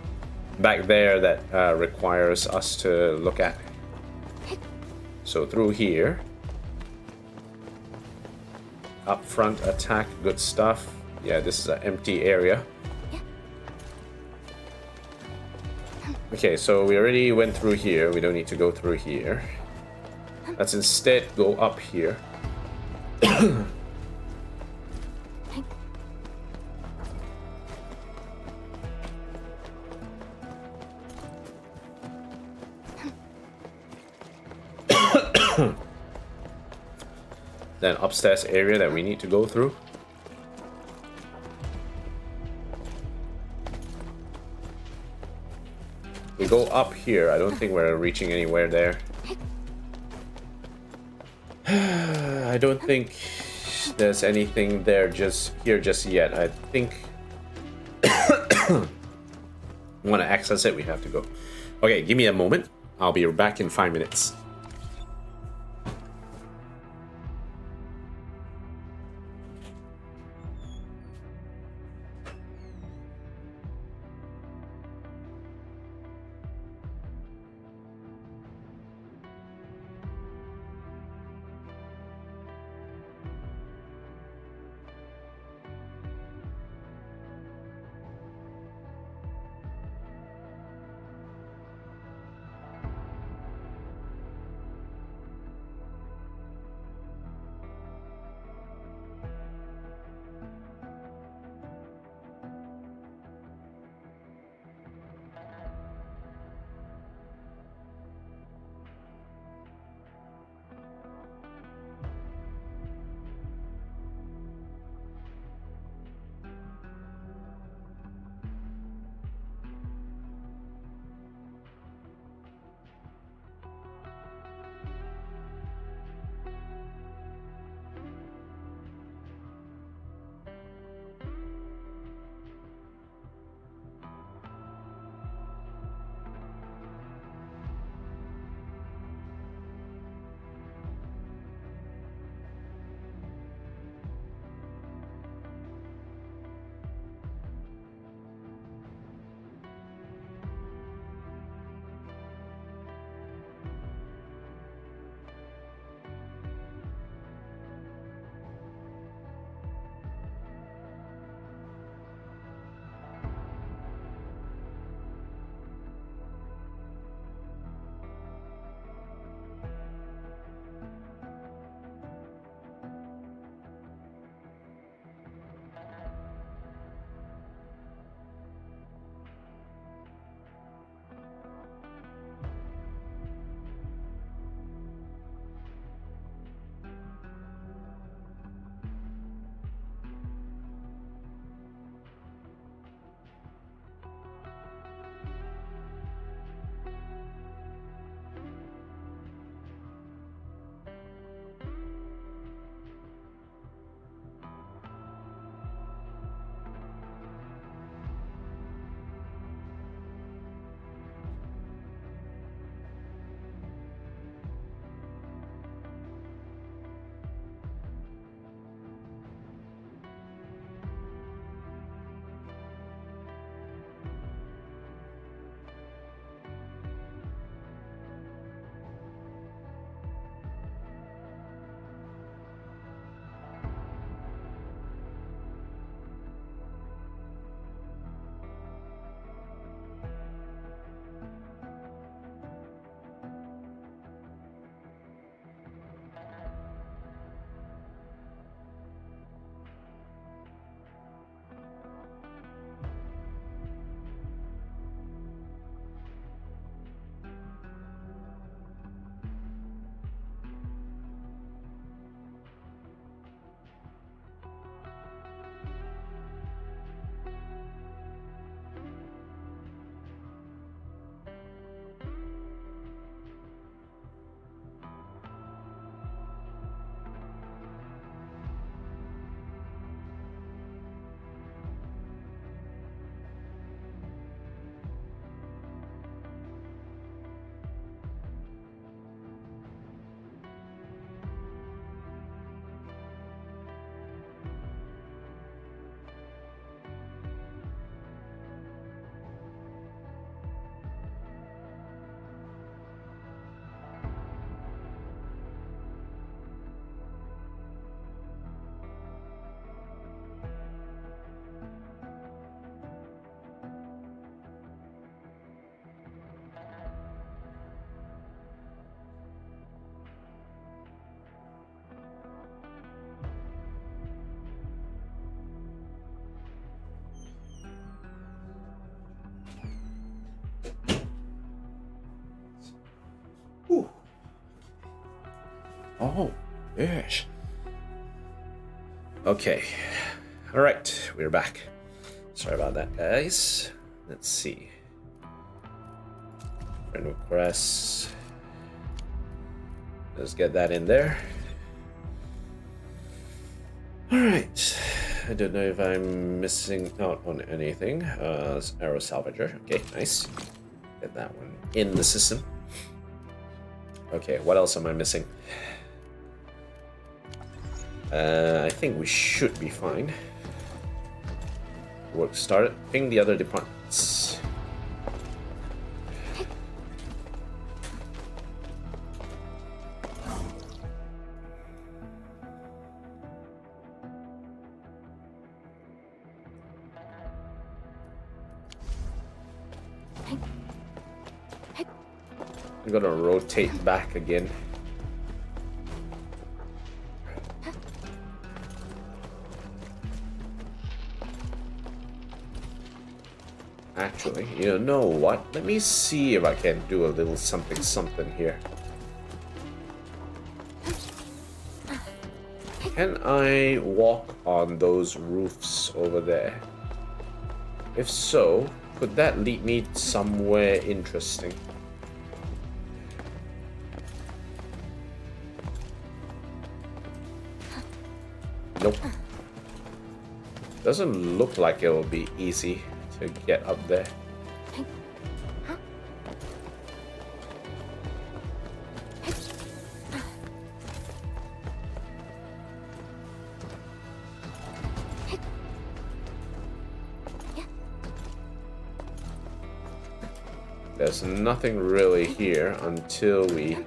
back there that requires us to look at. So through here. Up front attack, good stuff. Yeah, this is an empty area. Okay, so we already went through here. We don't need to go through here. Let's instead go up here. Then upstairs area that we need to go through. We go up here. I don't think we're reaching anywhere there. I don't think there's anything there just yet. I think want to access it, we have to go. Okay, give me a moment. I'll be back in 5 minutes. Oh, yes. Okay. Alright, we're back. Sorry about that, guys. Let's see. Friend requests. Let's get that in there. Alright. I don't know if I'm missing out on anything. Arrow salvager. Okay, nice. Get that one in the system. Okay, what else am I missing? I think we should be fine. Work started. Ping the other departments. I'm gonna rotate back again. Actually, you know what? Let me see if I can do a little something here. Can I walk on those roofs over there? If so, could that lead me somewhere interesting? Nope. Doesn't look like it will be easy to get up there. There's nothing really here until we...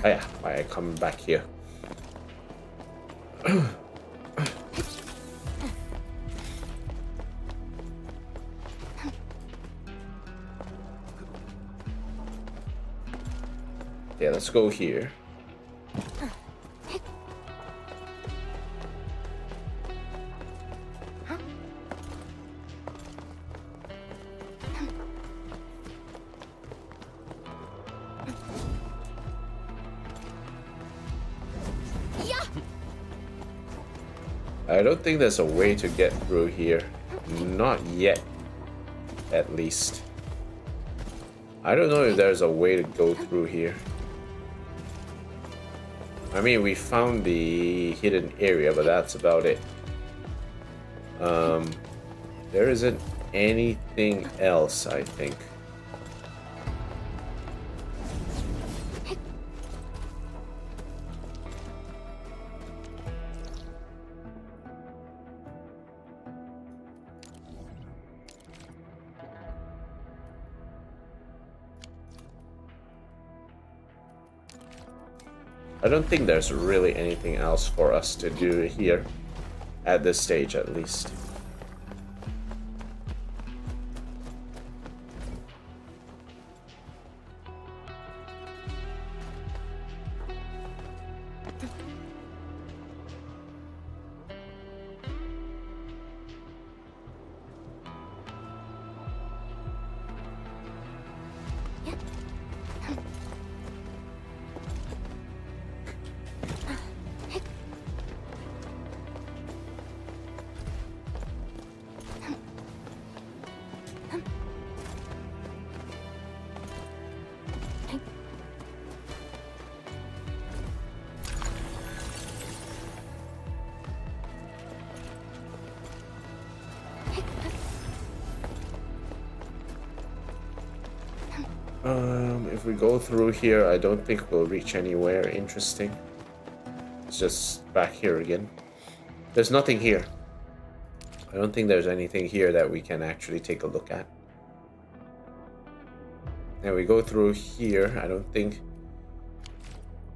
Oh yeah, why I come back here. Yeah, let's go here. I don't think there's a way to get through here. Not yet, at least. I don't know if there's a way to go through here. I mean, we found the hidden area, but that's about it. There isn't anything else, I think. I don't think there's really anything else for us to do here, at this stage at least. If we go through here, I don't think we'll reach anywhere interesting. It's just back here again. There's nothing here. I don't think there's anything here that we can actually take a look at. And we go through here, I don't think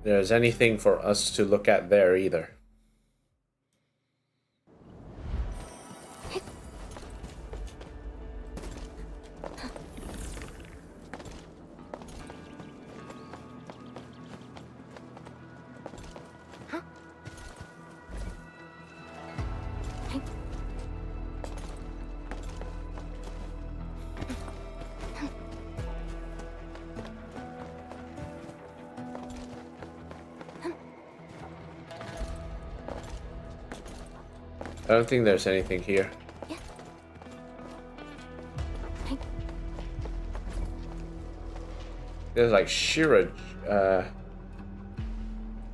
there's anything for us to look at there either. I don't think there's anything here. Yeah. There's like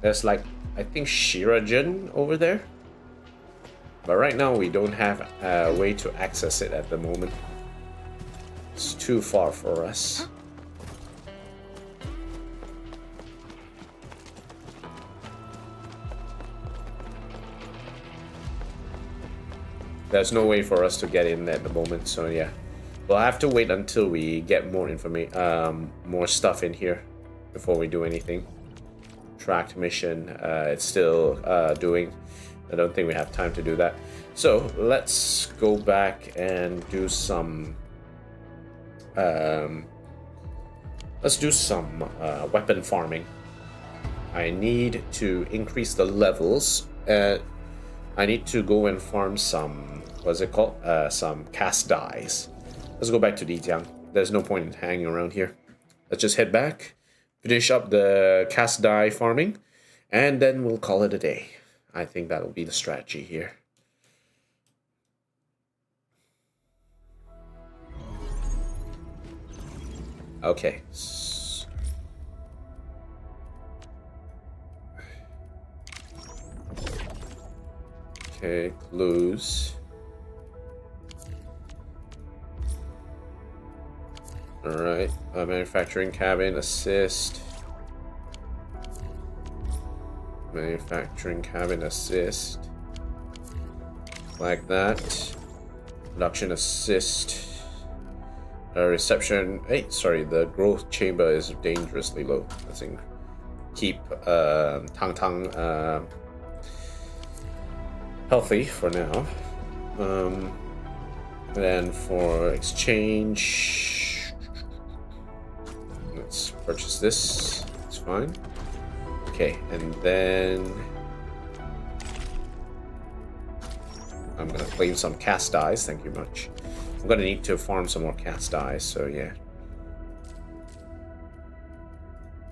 there's like, I think Shirajin over there. But right now we don't have a way to access it at the moment. It's too far for us. There's no way for us to get in at the moment, so yeah. We'll have to wait until we get more information, more stuff in here before we do anything. Tracked mission, it's still doing. I don't think we have time to do that. So let's go back and do some. Let's do some weapon farming. I need to increase the levels. I need to go and farm some. What's it called? Some cast dies. Let's go back to Lijiang. There's no point in hanging around here. Let's just head back, finish up the cast die farming, and then we'll call it a day. I think that'll be the strategy here. Okay. Okay, clues. Alright, manufacturing cabin, assist. Manufacturing cabin, assist. Like that. Production assist. Reception. Hey, sorry, the growth chamber is dangerously low. I think. Keep Tang Tang healthy for now. Then for exchange, let's purchase this. It's fine. Okay, and then I'm gonna claim some cast dies. Thank you much. I'm gonna need to farm some more cast dies. So yeah.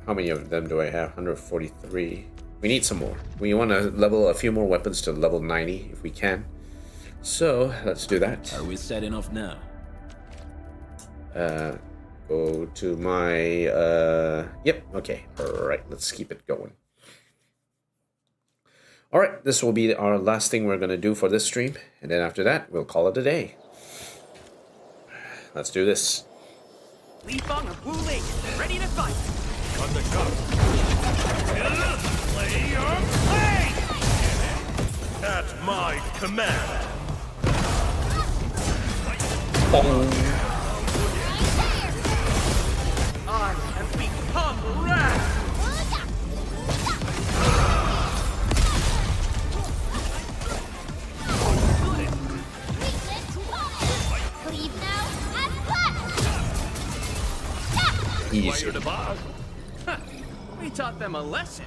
How many of them do I have? 143. We need some more. We want to level a few more weapons to level 90 if we can. So let's do that. Are we setting off now? Go to my yep, okay. Alright, let's keep it going. Alright, this will be our last thing we're gonna do for this stream, and then after that we'll call it a day. Let's do this. Li Feng of Wuling, ready to fight. On the go. Play your play! At my command. I have become wrath. Leave now and left. Easy. The bar. We taught them a lesson.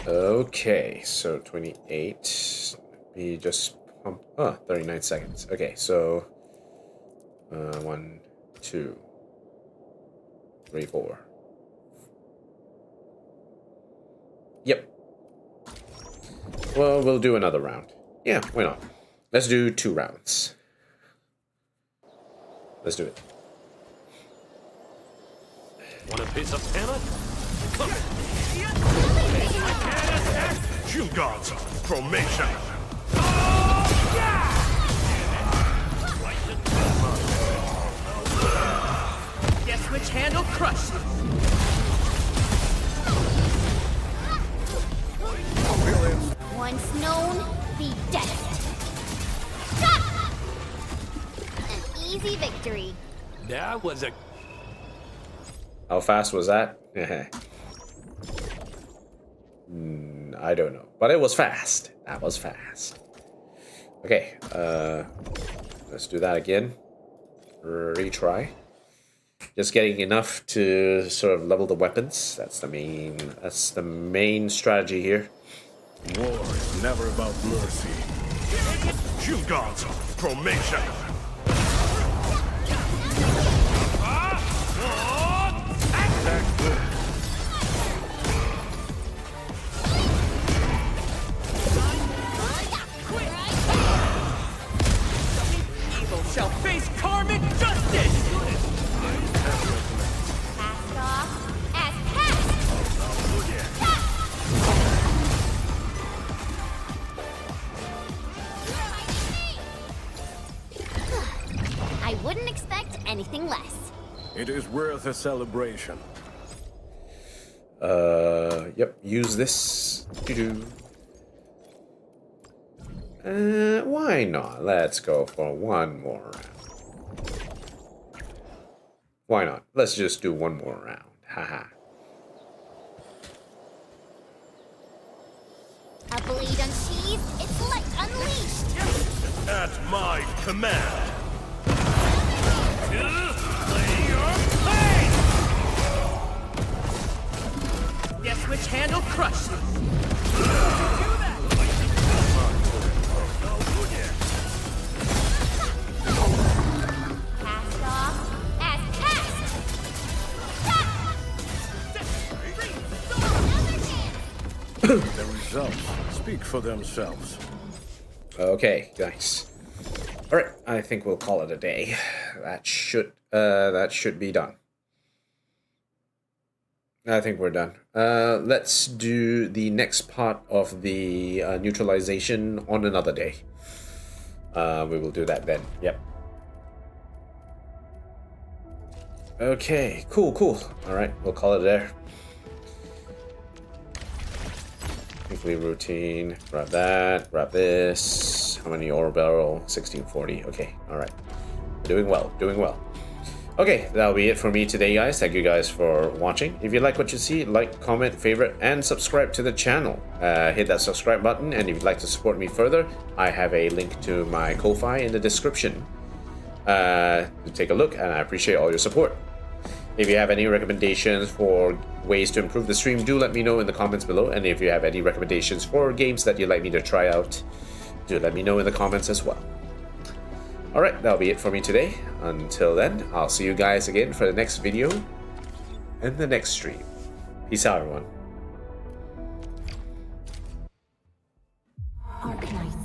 Okay, so 28. We just pump. Oh, 39 seconds. Okay, so 1, 2, 3, 4. Yep. Well, we'll do another round. Yeah, why not? Let's do 2 rounds. Let's do it. Want a piece of panic? You gods, formation. Guess which hand will crush you? Once known, be dead. An easy victory. That was a... How fast was that? I don't know, but it was fast. That was fast. Okay, let's do that again. Retry. Just getting enough to sort of level the weapons. That's the main strategy here. War is never about mercy. You gods, formation. nothing less. It is worth a celebration. Yep, use this. Doo-doo. Why not? Let's go for one more round. Why not? Let's just do one more round. Haha. A blade unsheathed, its light unleashed. At my command. Guess which hand will crush you? Cast off as cast. The results speak for themselves. Okay, nice. All right, I think we'll call it a day. That should be done. I think we're done. Let's do the next part of the neutralization on another day. We will do that then. Yep. Okay, cool. All right, we'll call it there. Weekly routine. Grab that. Grab this. How many ore barrel? 1640. Okay, all right. Doing well. Okay, that'll be it for me today, guys. Thank you guys for watching. If you like what you see, like, comment, favorite, and subscribe to the channel. Hit that subscribe button, and if you'd like to support me further, I have a link to my Ko-Fi in the description. Take a look, and I appreciate all your support. If you have any recommendations for ways to improve the stream, do let me know in the comments below. And if you have any recommendations for games that you'd like me to try out, do let me know in the comments as well. Alright, that'll be it for me today. Until then, I'll see you guys again for the next video and the next stream. Peace out, everyone. Arknights